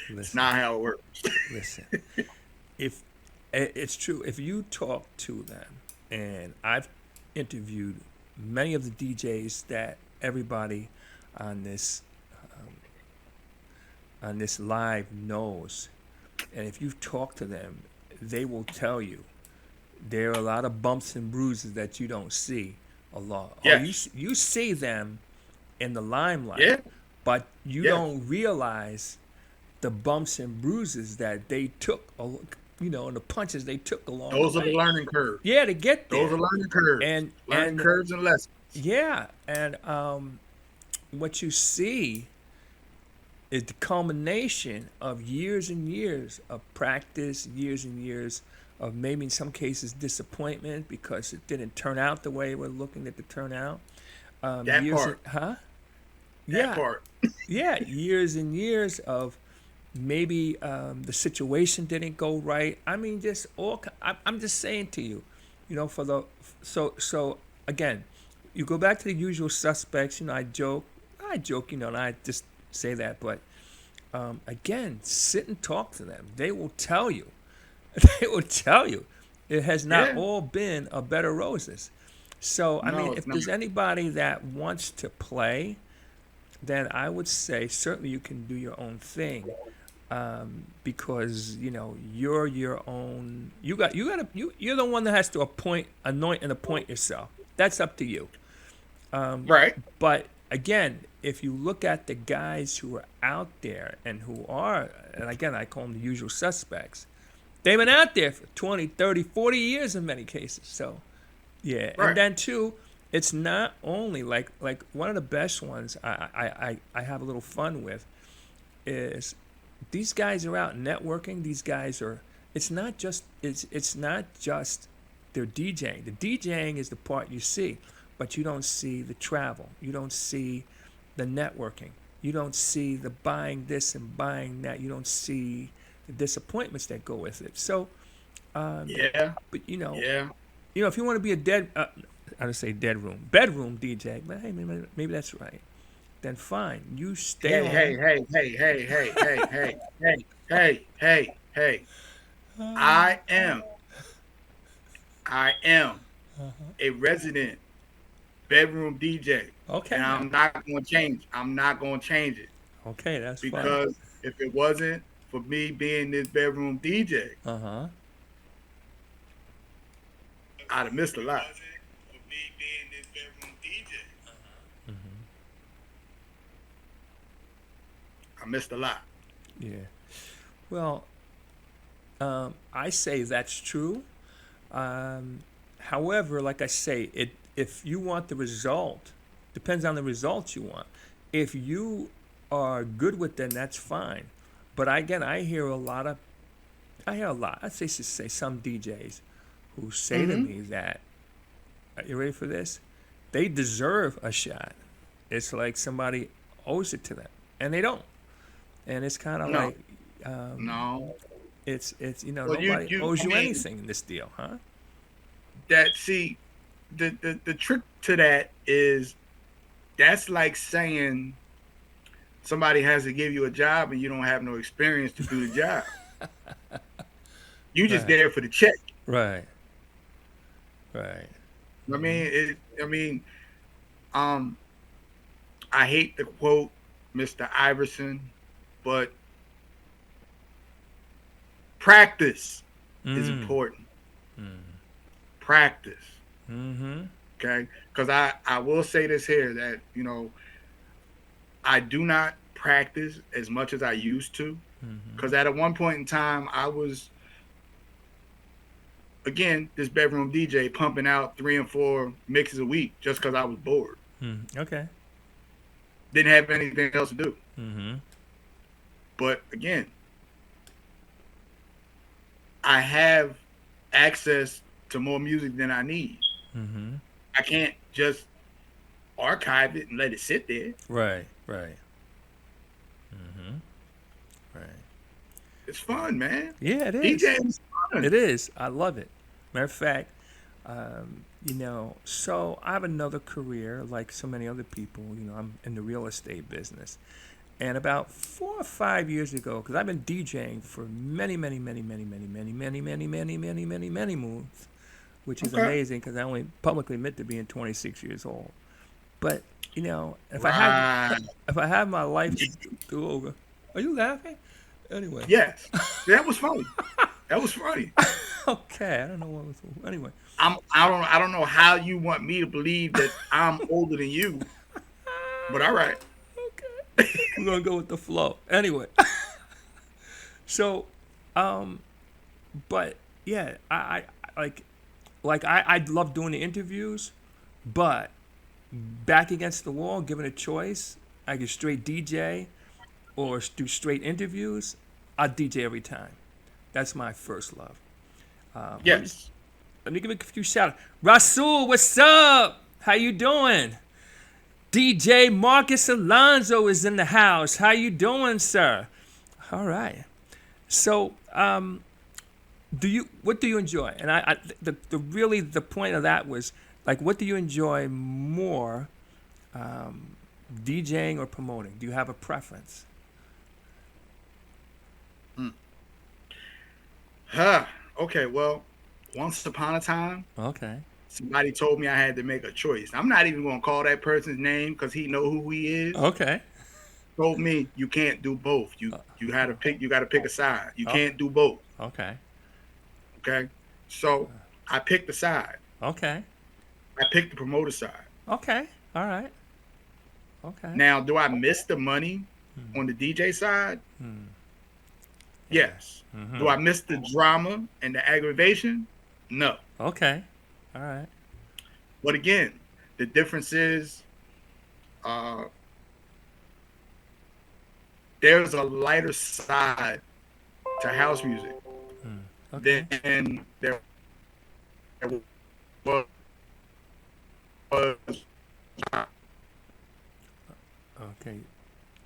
Listen,
It's not how it works.
listen. If it's true, if you talk to them, and I've interviewed many of the DJs that everybody on this live knows, and if you talk to them, they will tell you there are a lot of bumps and bruises that you don't see a lot.
Yes.
You see them in the limelight,
Yeah.
but you
Yeah.
don't realize the bumps and bruises that they took and the punches they took along the
Those are the
way.
learning curves.
Yeah, to get
Those
there.
are learning curves. Learning
And
curves and lessons.
yeah, and what you see is the culmination of years and years of practice, years and years of maybe in some cases disappointment because it didn't turn out the way we're looking at to turn out.
That
Years,
part.
huh?
That
Yeah,
part.
yeah, years and years of maybe the situation didn't go right. I mean, just all. I'm just saying to you, for the so again, you go back to the usual suspects. I joke, and I just say that, but again, sit and talk to them. They will tell you. They will tell you it has not
Yeah.
all been a bed of roses. So I
No,
mean,
it's
if
not.
there's anybody that wants to play, then I would say certainly you can do your own thing, because you're your own. You're the one that has to anoint and appoint yourself. That's up to you.
Right.
But again, if you look at the guys who are out there and again, I call them the usual suspects. They've been out there for 20, 30, 40 years in many cases. So, yeah.
Right.
And then too, it's not only like one of the best ones I have a little fun with is these guys are out networking. These guys are. It's not just their DJing. The DJing is the part you see, but you don't see the travel. You don't see the networking. You don't see the buying this and buying that. You don't see the disappointments that go with it. So,
Yeah.
but
Yeah.
if you want to be I don't say bedroom DJ, but hey, maybe that's right. Then fine, you stay
Hey, hey,
home.
hey, hey, hey, hey, hey, hey, hey, hey, hey, hey. I am a resident bedroom DJ.
Okay,
And I'm not gonna change. I'm not gonna change it.
okay, that's fine.
Because if it wasn't for me being this bedroom DJ, I'd have missed a lot. I missed a lot.
Yeah. Well, I say that's true. However, like I say, if you want the result, depends on the results you want. If you are good with them, that's fine. But again, I hear a lot. I should say some DJs who say to me that, are you ready for this? They deserve a shot. It's like somebody owes it to them, and they don't. And it's kind of
No.
like,
No.
it's
Well,
nobody owes you
I mean,
anything in this deal, huh?
The trick to that is that's like saying somebody has to give you a job and you don't have no experience to do the job. You just
Right.
there for the check.
Right. Right.
I mean, I hate to quote Mr. Iverson, but practice is important. Practice.
Mm-hmm.
Okay, because I will say this here that I do not practice as much as I used to, because at one point in time I was again this bedroom DJ pumping out 3 and 4 mixes a week just because I was bored,
Okay.
didn't have anything else to do.
Mm-hmm.
But again, I have access to more music than I need.
Mm-hmm.
I can't just archive it and let it sit there.
Right. Right. Mm-hmm. Right.
It's fun, man.
Yeah, it is.
DJing is fun.
It is. I love it. Matter of fact, so I have another career like so many other people. I'm in the real estate business. And about 4 or 5 years ago, because I've been DJing for many, many, many, many, many, many, many, many, many, many, many, many moons, which is amazing because I only publicly admit to being 26 years old. But if I had my life to do over, are you laughing? Anyway.
Yes, that was funny. That was funny.
Okay, I don't know what was. Anyway.
I don't know how you want me to believe that I'm older than you, but all right.
Okay. We're gonna go with the flow. Anyway. So, But yeah, I love doing the interviews, but back against the wall, given a choice, I could straight DJ or do straight interviews. I DJ every time. That's my first love.
Yes.
Let me give a few shout outs. Rasul, what's up? How you doing? DJ Marcus Alonso is in the house. How you doing, sir? All right. So, what do you enjoy? And the point of that was like, what do you enjoy more, DJing or promoting? Do you have a preference?
Okay, well, once upon a time,
Okay.
somebody told me I had to make a choice. I'm not even going to call that person's name because he know who he is.
Okay.
Told me you can't do both. You had to pick. You got to pick a side. You can't do both.
Okay.
Okay. So I picked the side.
Okay.
I picked the promoter side.
Okay. All right. Okay.
Now, do I miss the money on the DJ side? Yes. Do I miss the drama and the aggravation? No.
Okay. All right.
But again, the difference is there's a lighter side to house music
Okay.
than there was.
Okay.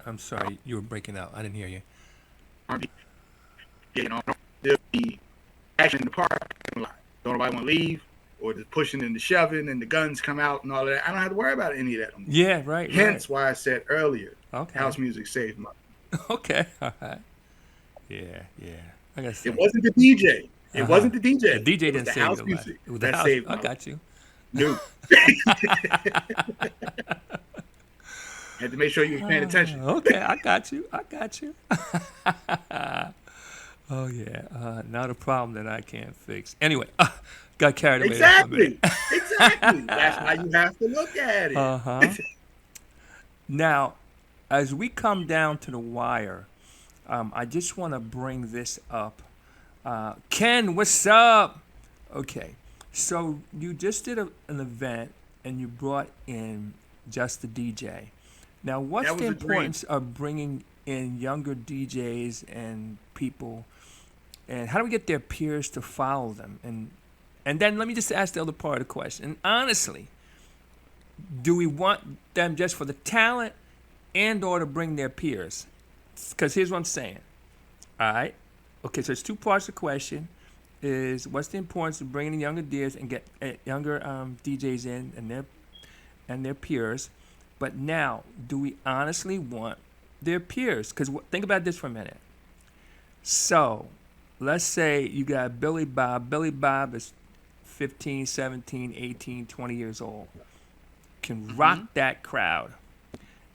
I'm sorry, you were breaking out. I didn't hear you.
You know, there'll be action in the parking lot. Don't nobody want to leave, or the pushing and the shoving and the guns come out and all of that. I don't have to worry about any of that.
Yeah, right.
Hence why I said earlier,
Okay.
house music saves money.
Okay. All right. Yeah. I gotta say,
It wasn't the DJ. It wasn't the DJ.
the DJ
It was
didn't
the
save
house
the
music
life. It was the
that
house.
saved
I
money.
got you.
No. Had to make sure you was paying attention.
Okay, I got you. Oh yeah, not a problem that I can't fix. Anyway, got carried away.
Exactly. Exactly. That's why you have to look at it.
Now, as we come down to the wire, I just want to bring this up. Ken, what's up? Okay, so you just did an event and you brought in just the DJ. Now, what's
That
the
was a dream.
importance of bringing in younger DJs and people, and how do we get their peers to follow them? And then let me just ask the other part of the question. And honestly, do we want them just for the talent and or to bring their peers? Because here's what I'm saying. All right. Okay, so it's two parts of the question. Is what's the importance of bringing in younger DJs and get younger DJs in and their peers? But now, do we honestly want their peers? Because think about this for a minute. So, let's say you got Billy Bob. Billy Bob is 15, 17, 18, 20 years old. Can rock that crowd.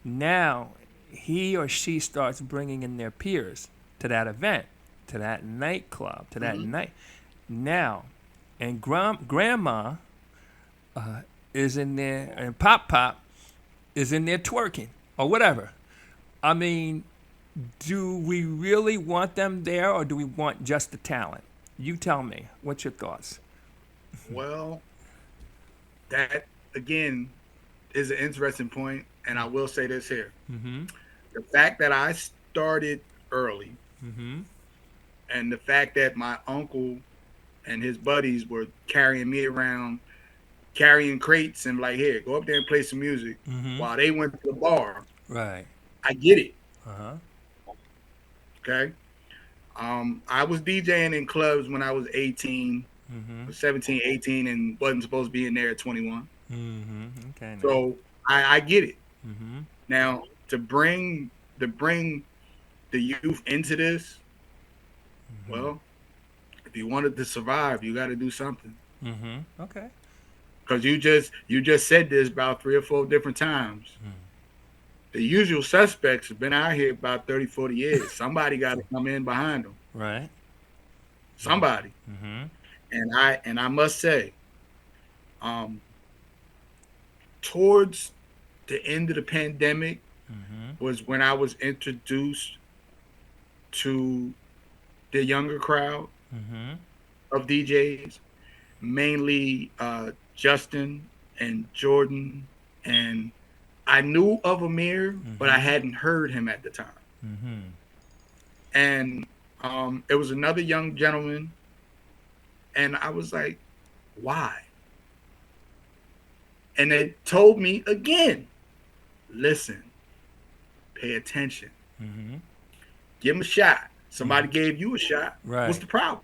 Now, he or she starts bringing in their peers to that event, to that nightclub, to that night. Now, and grandma is in there, and Pop is in there twerking or whatever. I mean, do we really want them there, or do we want just the talent? You tell me. What's your thoughts?
Well, that again is an interesting point, and I will say this here: the fact that I started early, and the fact that my uncle and his buddies were carrying me around, carrying crates and like, here, go up there and play some music, while they went to the bar.
Right.
I get it.
Uh-huh.
Okay. I was DJing in clubs when I was 18, 17, 18, and wasn't supposed to be in there at 21.
Okay.
So I get it. Now to bring the youth into this, well, if you wanted to survive, you got to do something.
Okay.
Because you just said this about 3 or 4 different times. The usual suspects have been out here about 30, 40 years. Somebody got to come in behind them.
Right.
Somebody. And I must say, towards the end of the pandemic was when I was introduced to the younger crowd. of DJs, mainly Justin and Jordan, and I knew of Amir, but I hadn't heard him at the time. And it was another young gentleman, and I was like, why? And they told me again, listen, pay attention, give him a shot. Somebody gave you a shot.
Right.
What's the problem?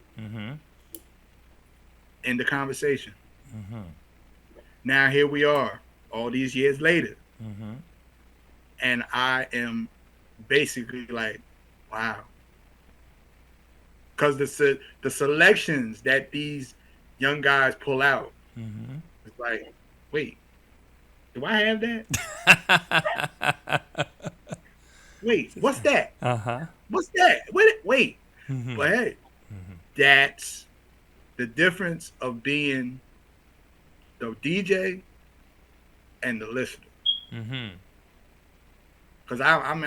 End the conversation. Now here we are, all these years later, and I am basically like, wow, because the selections that these young guys pull out, it's like, wait, do I have that? Wait, what's that? What's that? Wait. But hey, that's the difference of being the DJ and the listener. Because I'm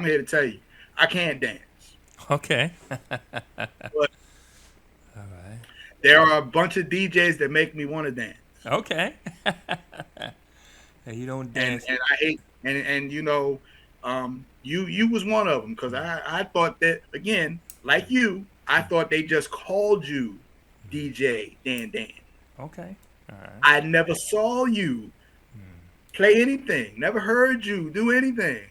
here to tell you, I can't dance.
Okay.
But
All right.
there are a bunch of DJs that make me want to dance.
Okay. Hey, you don't dance.
And I hate and you know, you was one of them because I thought that again, like you, I thought they just called you DJ Dan.
Okay. All right.
I never saw you play anything, never heard you do anything.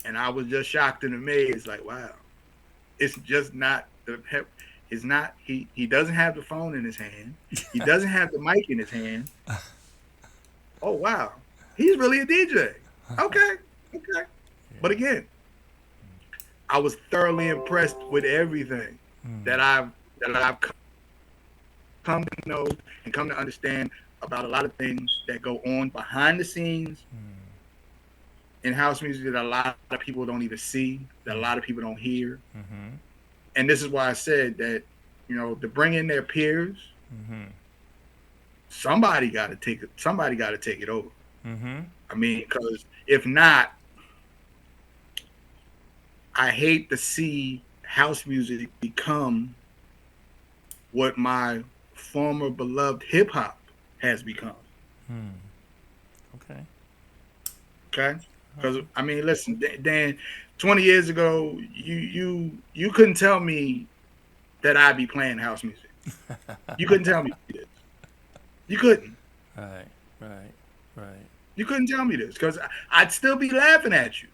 And I was just shocked and amazed, like, wow, it's just not it's not he doesn't have the phone in his hand. He doesn't have the mic in his hand. Oh wow. He's really a DJ. Okay. But again, I was thoroughly impressed with everything that I've come to know and come to understand about a lot of things that go on behind the scenes in house music that a lot of people don't even see, that a lot of people don't hear. And this is why I said that, you know, to bring in their peers, somebody got to take it over. I mean, because if not, I hate to see house music become what my former beloved hip hop has become. Okay. Because I mean, listen, Dan, 20 years ago, you couldn't tell me that I'd be playing house music. You couldn't tell me this. You couldn't.
Right.
You couldn't tell me this because I'd still be laughing at you.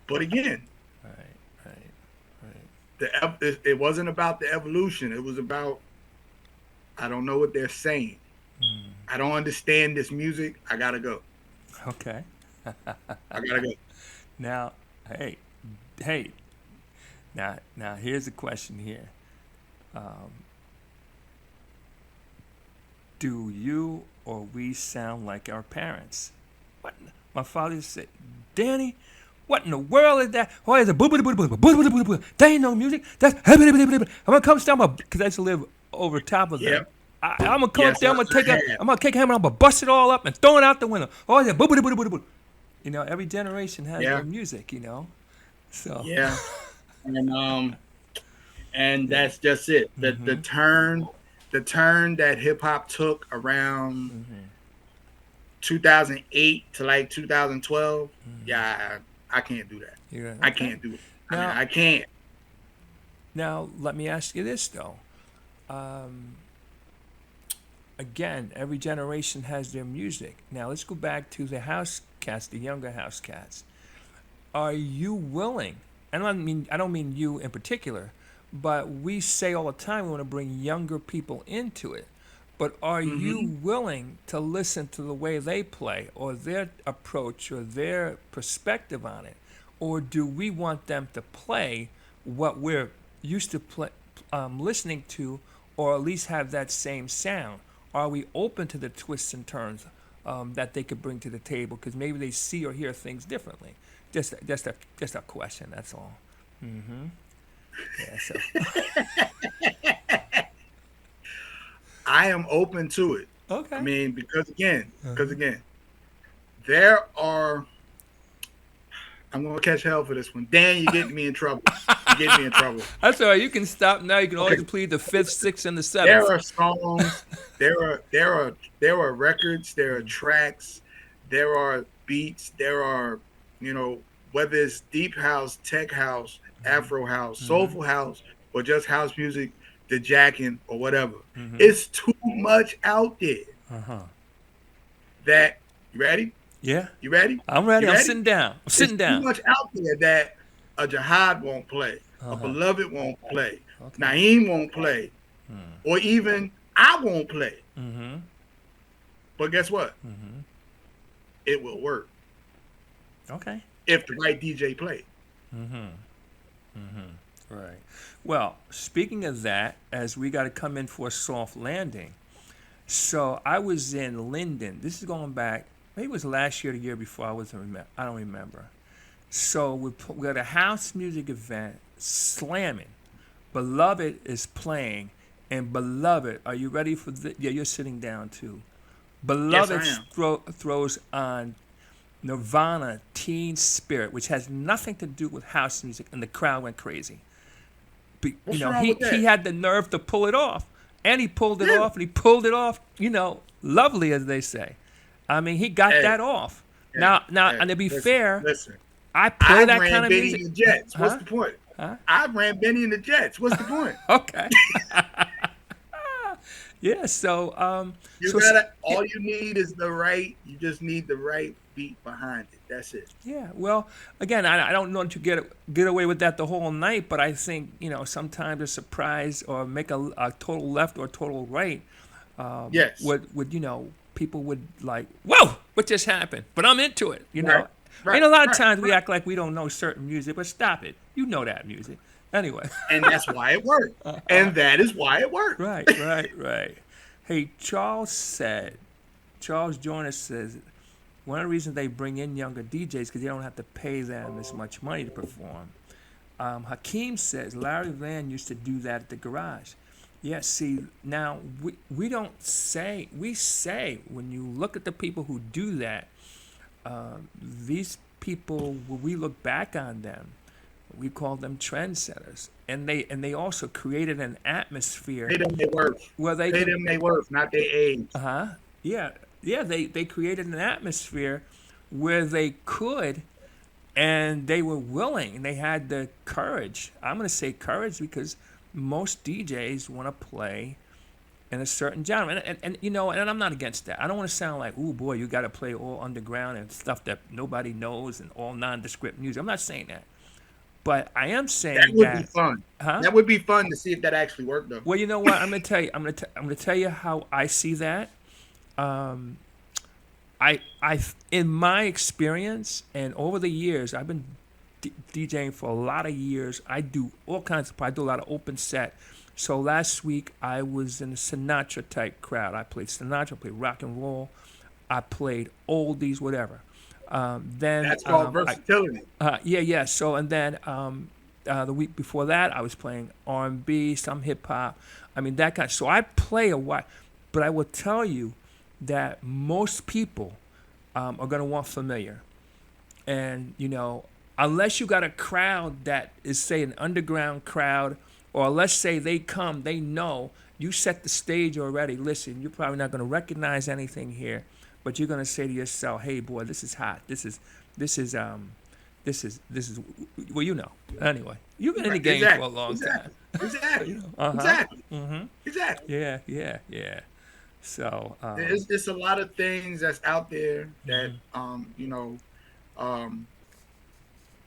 But again, it wasn't about the evolution. It was about, I don't know what they're saying. I don't understand this music. I gotta go.
Okay.
I gotta go.
Now, hey. Now here's the question here. Do you or we sound like our parents? What? My father said, Danny, what in the world is that? Oh, it's a boo boo boo boo boo boo boo boo. That ain't no music. That's I'm gonna come down because I used to live over top of that. I'm gonna come up there. I'm gonna take a hammer. I'm gonna bust it all up and throw it out the window. Oh, yeah, boo boo boo boo boo. You know, every generation has their music. You know, so
yeah, and that's just it. The turn that hip hop took around 2008 to like 2012. Yeah, I can't do that.
Okay.
I can't do it. I can't.
Now, let me ask you this though. Again, every generation has their music. Now, let's go back to the house cats, the younger house cats. Are you willing? And I don't mean you in particular, but we say all the time we want to bring younger people into it. But are you willing to listen to the way they play or their approach or their perspective on it? Or do we want them to play what we're used to listening to, or at least have that same sound? Are we open to the twists and turns that they could bring to the table? Because maybe they see or hear things differently. Just a question. That's all. Yeah. So.
I am open to it.
Okay.
I mean, because again, there are. I'm gonna catch hell for this one. Dan, you're getting me in trouble. You're getting me in trouble.
That's all right. You can stop now. You can always
Okay.
plead the fifth, sixth, and the
There
seventh.
are songs, there are records, there are tracks, there are beats, there are, whether it's deep house, tech house, Afro house, soulful house, or just house music, the jacking or whatever. It's too much out there. That you ready?
Yeah.
You ready?
I'm ready.
You
I'm
ready?
sitting down. I'm sitting
There's
down.
too much out there that a Jihad won't play, a Beloved won't play, Naeem won't play, or even I won't play. But guess what? It will work
Okay.
if the right DJ played.
Right. Well, speaking of that, as we got to come in for a soft landing. So I was in Linden. This is going back, maybe it was last year, the year before. I don't remember. So we had a house music event, slamming. Beloved is playing, and Beloved, are you ready for this? Yeah, you're sitting down too. Beloved
Yes, I am.
throws on Nirvana Teen Spirit, which has nothing to do with house music, and the crowd went crazy.
What's wrong
he
with that?
he had the nerve to pull it off, and he pulled it
Yeah.
off, and he pulled it off, lovely, as they say. I mean, he got
Hey.
that off.
Hey,
Now,
hey,
and to be
listen,
fair,
listen.
I play
I
that
ran
kind of
Benny
music.
and the Jets. What's
Huh?
the point?
Huh?
I ran Benny and the Jets. What's the point?
Okay. Yeah. So,
You
so
gotta. All you need is the right. You just need the right beat behind it. That's it.
yeah. Well, again, I don't know that you get away with that the whole night, but I think sometimes a surprise or make a total left or total right.
Yes.
Would people would like, whoa, what just happened? But I'm into it.
Right,
And a lot of
right,
times we
right.
act like we don't know certain music, but stop it. You know that music. Anyway.
And that's why it worked. And that is why it worked.
Right. Hey, Charles Joyner says, one of the reasons they bring in younger DJs because they don't have to pay them as much money to perform. Hakeem says, Larry Van used to do that at the garage. Yeah, see, now we don't say, we say when you look at the people who do that, these people, when we look back on them, we call them trendsetters, and they also created an atmosphere
Pay them their worth.
where they
Pay
could,
them their worth, not their age.
yeah, they created an atmosphere where they could, and they were willing, and they had the courage. I'm going to say courage because most DJs want to play in a certain genre, and I'm not against that. I don't want to sound like, oh boy, you got to play all underground and stuff that nobody knows and all nondescript music. I'm not saying that. But I am saying
That would be fun.
Huh?
That would be fun to see if that actually worked, though.
Well, you know what? I'm gonna tell you. I'm gonna tell you how I see that. I in my experience and over the years, I've been DJing for a lot of years. I do all kinds of. I do a lot of open set. So last week I was in a Sinatra type crowd. I played Sinatra, I played rock and roll, I played oldies, whatever. Then
That's called versatility.
yeah. So and then the week before that, I was playing R&B, some hip hop. I mean that kind. So I play a while, but I will tell you that most people are going to want familiar, and unless you got a crowd that is say an underground crowd, or let's say they come, they know you set the stage already. Listen, you're probably not going to recognize anything here. But you're gonna say to yourself, "Hey, boy, this is hot. This is well, Anyway, you've been in the game for a long time.
Exactly.
Mm-hmm.
Exactly.
Yeah. So
It's a lot of things that's out there that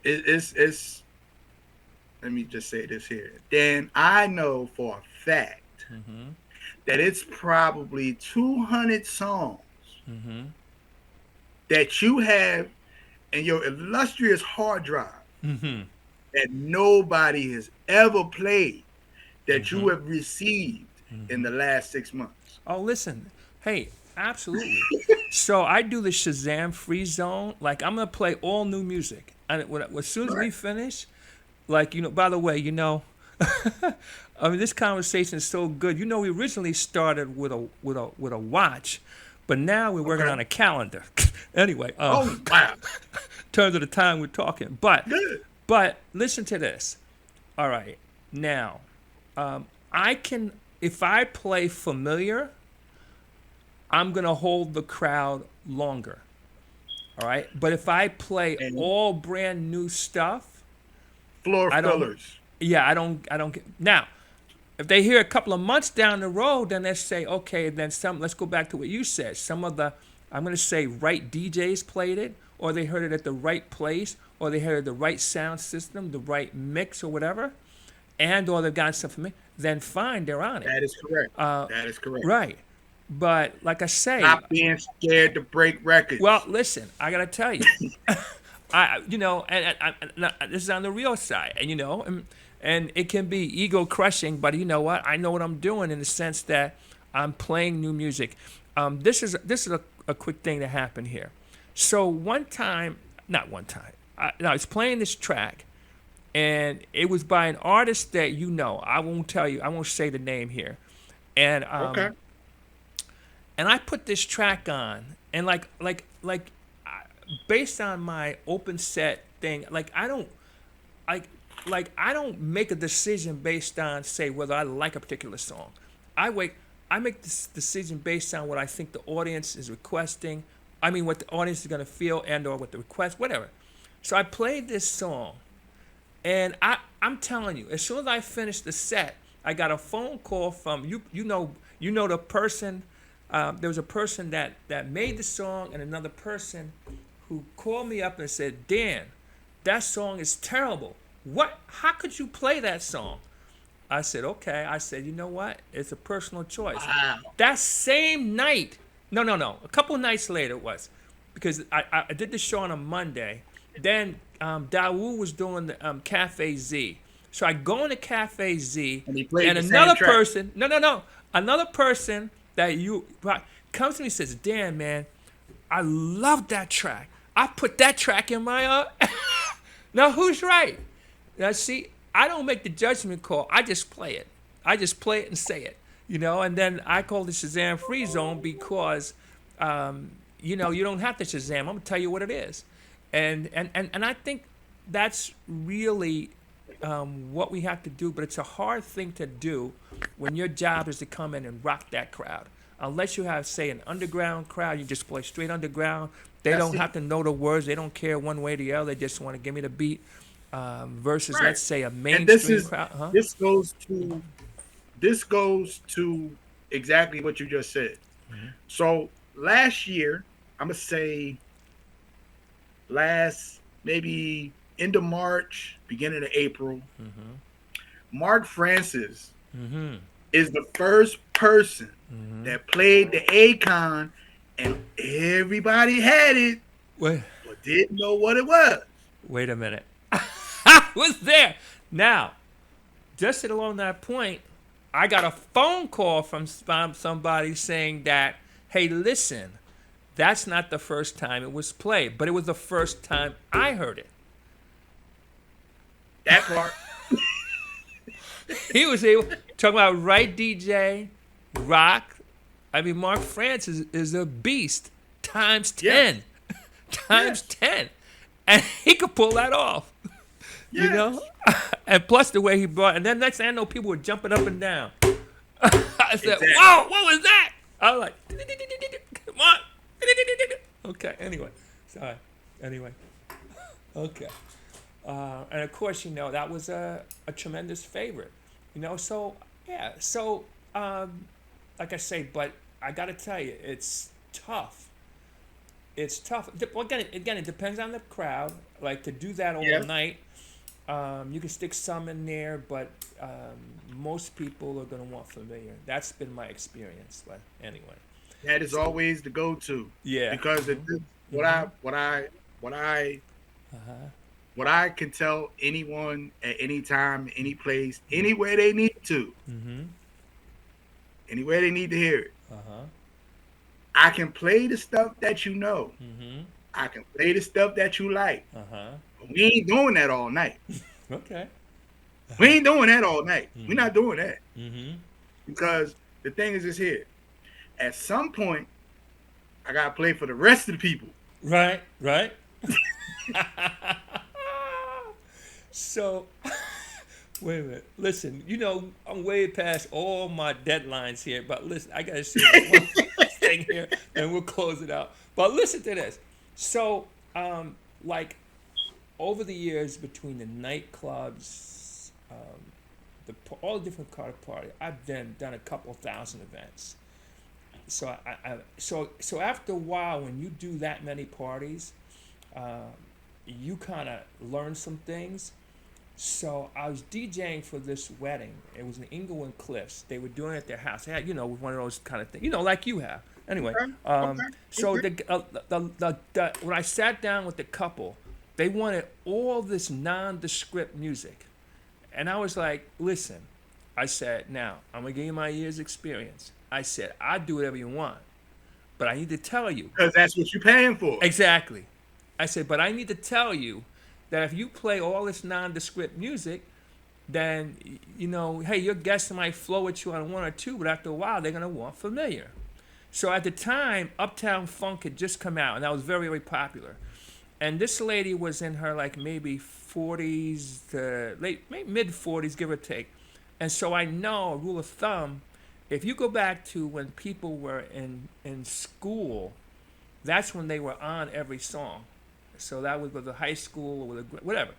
it's. Let me just say this here. Dan, I know for a fact that it's probably 200 songs that you have in your illustrious hard drive that nobody has ever played that you have received in the last 6 months.
Oh, listen. Hey, absolutely. So I do the Shazam free zone. Like, I'm going to play all new music. And as soon as we finish, like, by the way, I mean, this conversation is so good. We originally started with a watch, But now we're working
Okay.
on a calendar. Anyway,
Oh wow.
in terms of the time we're talking. But
Good.
listen to this. All right. Now, I can, if I play familiar, I'm going to hold the crowd longer. All right. But if I play
And-
all brand new stuff,
Floor
I don't-
fillers.
yeah, I don't get. Now, if they hear a couple of months down the road, then they say, okay, then let's go back to what you said. Some of the, I'm going to say, right DJs played it, or they heard it at the right place, or they heard the right sound system, the right mix, or whatever, and or they've got stuff for me, then fine, they're on it.
That is correct. That is correct.
Right. But like I say,
Not being scared to break records.
well, listen, I gotta tell you, and this is on the real side, and it can be ego crushing, but you know what? I know what I'm doing in the sense that I'm playing new music. This is a quick thing that happened here. So one time, not one time, I was playing this track, and it was by an artist that you know. I won't tell you. I won't say the name here, and
okay.
and I put this track on, and based on my open set thing, I don't make a decision based on, say, whether I like a particular song. I make this decision based on what I think the audience is requesting. I mean, what the audience is gonna feel and or what the request, whatever. So I played this song, and I'm telling you, as soon as I finished the set, I got a phone call from you know the person. There was a person that made the song, and another person who called me up and said, Dan, that song is terrible. What? How could you play that song? I said, okay. I said, you know what? It's a personal choice.
Wow.
That same night, no. A couple of nights later it was, because I did the show on a Monday. Then Dawu was doing the Cafe Z. So I go into Cafe Z,
And he played the same
another
track.
person, another person that comes to me and says, Dan, man, I love that track. I put that track in my Now who's right? Now see, I don't make the judgment call. I just play it. I just play it and say it. And then I call the Shazam free zone because you don't have to Shazam. I'm gonna tell you what it is. And I think that's really what we have to do, but it's a hard thing to do when your job is to come in and rock that crowd. Unless you have, say, an underground crowd, you just play straight underground. They
That's
don't
it.
have to know the words. They don't care one way or the other. They just want to give me the beat. Versus,
Right.
let's say, a
And
mainstream crowd. Huh?
this goes to exactly what you just said.
Mm-hmm.
So last year, I'm gonna say maybe end of March, beginning of April, Mark Francis
Mm-hmm.
is the first person that played the Akon, and everybody had it
Wait,
but didn't know what it was.
wait a minute. I was there. Now, just along that point, I got a phone call from somebody saying that, hey, listen, that's not the first time it was played, but it was the first time I heard it.
That part.
He was able talking about right DJ, rock. I mean, Mark Francis is a beast times 10, times 10, and he could pull that off. You know, and plus the way he brought, and then next thing I know, people were jumping up and down. I said,
Exactly.
"Whoa, what was that?" I was like, "Come on." Okay. Anyway, sorry. Anyway, okay. And of course, that was a tremendous favorite. So yeah. So like I say, but I got to tell you, it's tough. It's tough. Well, again, it depends on the crowd. Like to do that overnight. You can stick some in there, but most people are going to want familiar. That's been my experience. But anyway.
That is always the go-to.
Yeah.
Because what I can tell anyone at any time, any place, anywhere they need to, anywhere they need to hear it. I can play the stuff that you know. I can play the stuff that you like. But we ain't doing that all night.
Okay.
We ain't doing that all night. We're not doing that. Because the thing is this here. At some point, I gotta play for the rest of the people.
Right. So, wait a minute. Listen, I'm way past all my deadlines here, but listen, I gotta say this one thing here, and we'll close it out. But listen to this. So, like, over the years between the nightclubs, all the different car parties, I've done a couple thousand events. So so after a while, when you do that many parties, you kind of learn some things. So I was DJing for this wedding. It was in Inglewood Cliffs. They were doing it at their house. They had, one of those kind of things, like you have. Anyway, so when I sat down with the couple, they wanted all this nondescript music. And I was like, listen, I said, now, I'm going to give you my year's experience. I said, I'll do whatever you want, but I need to tell you.
Because that's what you're paying for.
Exactly. I said, but I need to tell you that if you play all this nondescript music, then, hey, your guests might flow with you on one or two, but after a while, they're going to want familiar. So at the time, Uptown Funk had just come out, and that was very, very popular. And this lady was in her, like, maybe 40s to maybe mid-40s, give or take. And so I know, a rule of thumb, if you go back to when people were in school, that's when they were on every song. So that was with the high school or with whatever.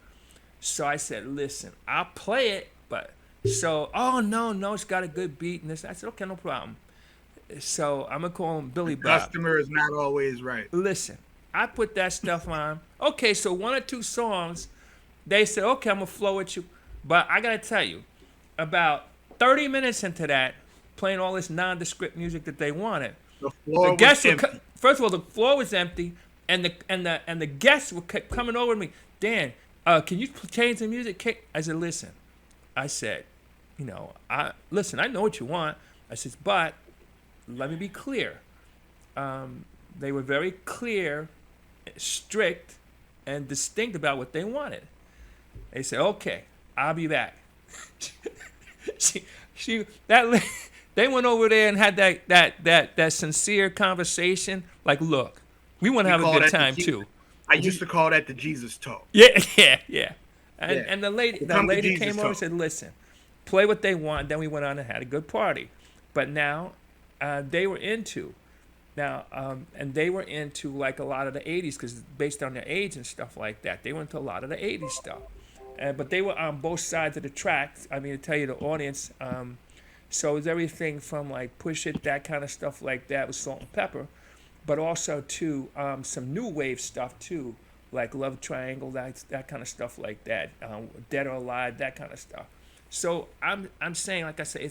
So I said, listen, I'll play it, but oh no, it's got a good beat and this. I said, okay, no problem. So I'm gonna call him Billy Bob.
Customer is not always right.
Listen, I put that stuff on. Okay, so one or two songs, they said, okay, I'm gonna flow with you, but I gotta tell you, about 30 minutes into that, playing all this nondescript music that they wanted,
the floor was empty.
First of all, the floor was empty. And the guests were kept coming over to me. Dan, can you change the music? I said, listen. I said, I know what you want. I said, but let me be clear. They were very clear, strict, and distinct about what they wanted. They said, okay, I'll be back. They went over there and had that sincere conversation. Like, look. We want to have a good time too.
I used to call that the Jesus talk.
Yeah. And the lady came over and said, listen, play what they want. Then we went on and had a good party. But now they were into like a lot of the 80s, because based on their age and stuff like that, they were into a lot of the 80s stuff. But they were on both sides of the track. I mean, to tell you the audience. So it was everything from like Push It, that kind of stuff like that with Salt and Pepper. But also, too, some new wave stuff, too, like Love Triangle, that kind of stuff like that, Dead or Alive, that kind of stuff. So I'm saying, like I say,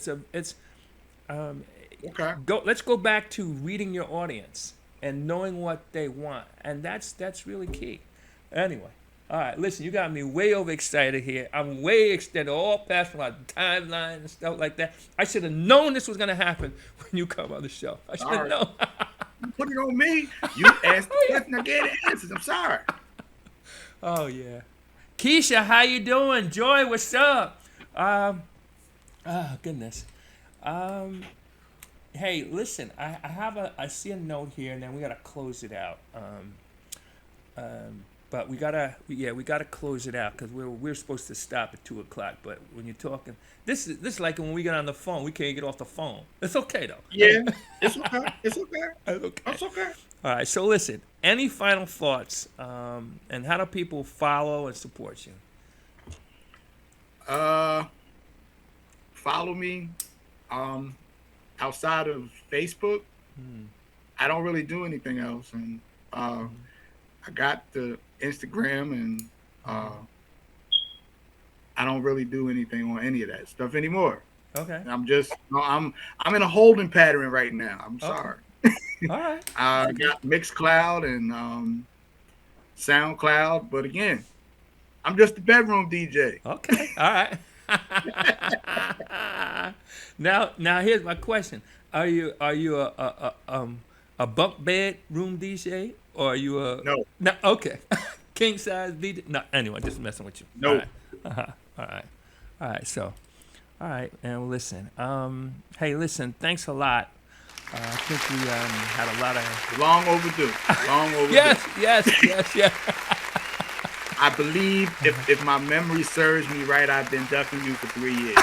okay.
Let's go back to reading your audience and knowing what they want, and that's really key. Anyway, all right, listen, you got me way overexcited here. I'm way extended, all past my timeline and stuff like that. I should have known this was going to happen when you come on the show. I should have known.
Put it on me. You asked the question, I gave the answers. I'm sorry.
Oh yeah, Keisha, how you doing? Joy, what's up? Goodness. Hey, listen, I see a note here, and then we gotta close it out. But we gotta close it out because we're supposed to stop at 2:00. But when you're talking, this is like when we get on the phone, we can't get off the phone. It's okay though.
Yeah, it's okay. It's okay.
It's okay. All right. So listen, any final thoughts? And how do people follow and support you?
Follow me. Outside of Facebook, I don't really do anything else, and I got the Instagram, and I don't really do anything on any of that stuff anymore.
Okay.
I'm in a holding pattern right now. I'm sorry.
All right.
I got Mixcloud and SoundCloud, but again, I'm just a bedroom DJ.
Okay. All right. Now here's my question: Are you a bunk bed room DJ, or are you a
no?
Okay, king size DJ? No, anyway, just messing with you.
No.
All right. So, all right, and listen. Hey, listen. Thanks a lot I think we had a lot of.
Long overdue. Long overdue.
Yes.
I believe if my memory serves me right, I've been ducking you for 3 years.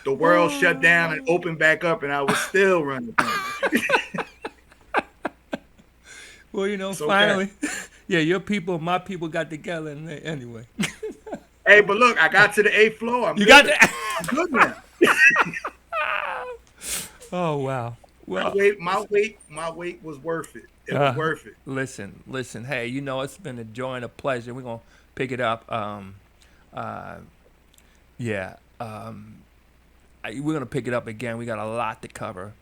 The world shut down and opened back up, and I was still running.
Well, you know,
It's
finally, yeah, your people, my people got together, and anyway.
Hey, but look, I got to the 8th floor. I'm
You
good.
got
I'm good now.
Oh wow. Well,
My wait was worth it. It was worth it.
Listen. Hey, you know it's been a joy and a pleasure. We're gonna pick it up. We're gonna pick it up again. We got a lot to cover.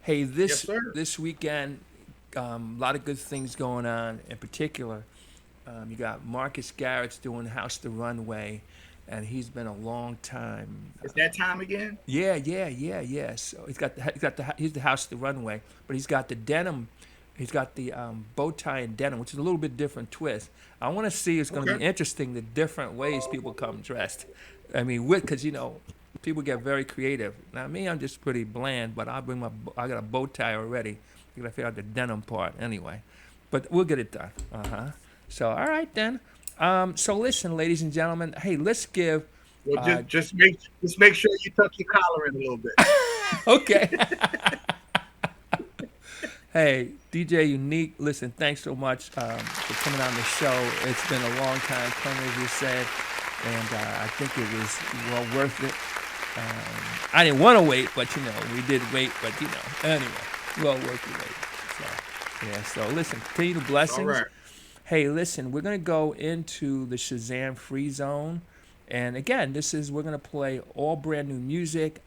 Hey,
Yes, sir.
this weekend, a lot of good things going on. In particular, you got Marcus Garrett's doing House the Runway, and he's been a long time.
It's that time again?
Yeah. So he's the House the Runway, but he's got the denim. He's got the bow tie and denim, which is a little bit different twist. I want to see. It's going to be interesting the different ways people come dressed. I mean, because you know, people get very creative. Now me, I'm just pretty bland, but I got a bow tie already. I got to figure out the denim part anyway, but we'll get it done. So all right then. So listen, ladies and gentlemen. Hey, let's give.
Well, just make sure you tuck your collar in a little bit.
Okay. Hey, DJ Unique, listen, thanks so much for coming on the show. It's been a long time coming, as you said, and I think it was well worth it. I didn't want to wait, but, you know, we did wait, but, you know, anyway, well worth the wait. So listen, continue the blessings.
All right.
Hey, listen, we're going to go into the Shazam Free Zone, and again, we're going to play all brand new music.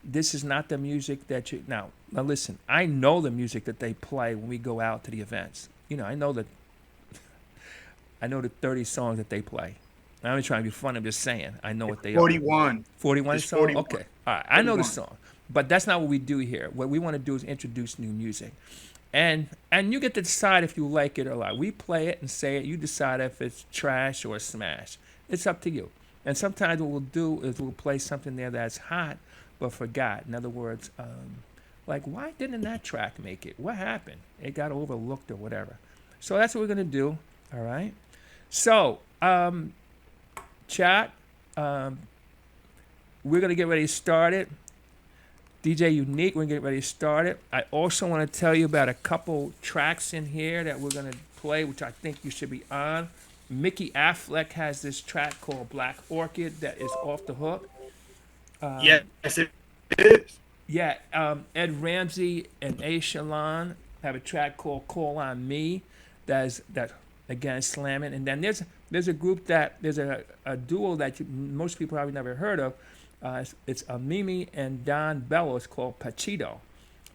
This is not the music that you now listen. I know the music that they play when we go out to the events. You know, I know the 30 songs that they play. I'm not trying to be funny. I'm just saying I know what they
41.
are. 41
It's
songs.
41.
Okay, all right. I know the
41.
song, but that's not what we do here. What we want to do is introduce new music, and you get to decide if you like it or not. We play it and say it. You decide if it's trash or a smash. It's up to you. And sometimes what we'll do is we'll play something there that's hot but forgot. In other words, like, why didn't that track make it? What happened? It got overlooked or whatever. So that's what we're going to do, all right? So, chat, we're going to get ready to start it. DJ Unique, we're going to get ready to start it. I also want to tell you about a couple tracks in here that we're going to play, which I think you should be on. Mickey Affleck has this track called Black Orchid that is off the hook.
Yes, it is.
Yeah, Ed Ramsey and A. Shalon have a track called Call on Me that again slamming. And then there's a group there's a duo that most people probably never heard of. It's Mimi and Don Bello. It's called Pachito.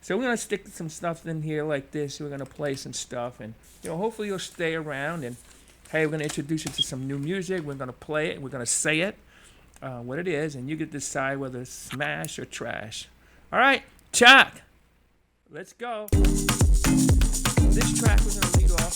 So we're gonna stick some stuff in here like this. We're gonna play some stuff, and you know, hopefully you'll stay around. And hey, we're gonna introduce you to some new music. We're gonna play it. We're gonna say it. What it is, and you get to decide whether it's smash or trash. All right, Chuck, let's go. This track we're going to lead off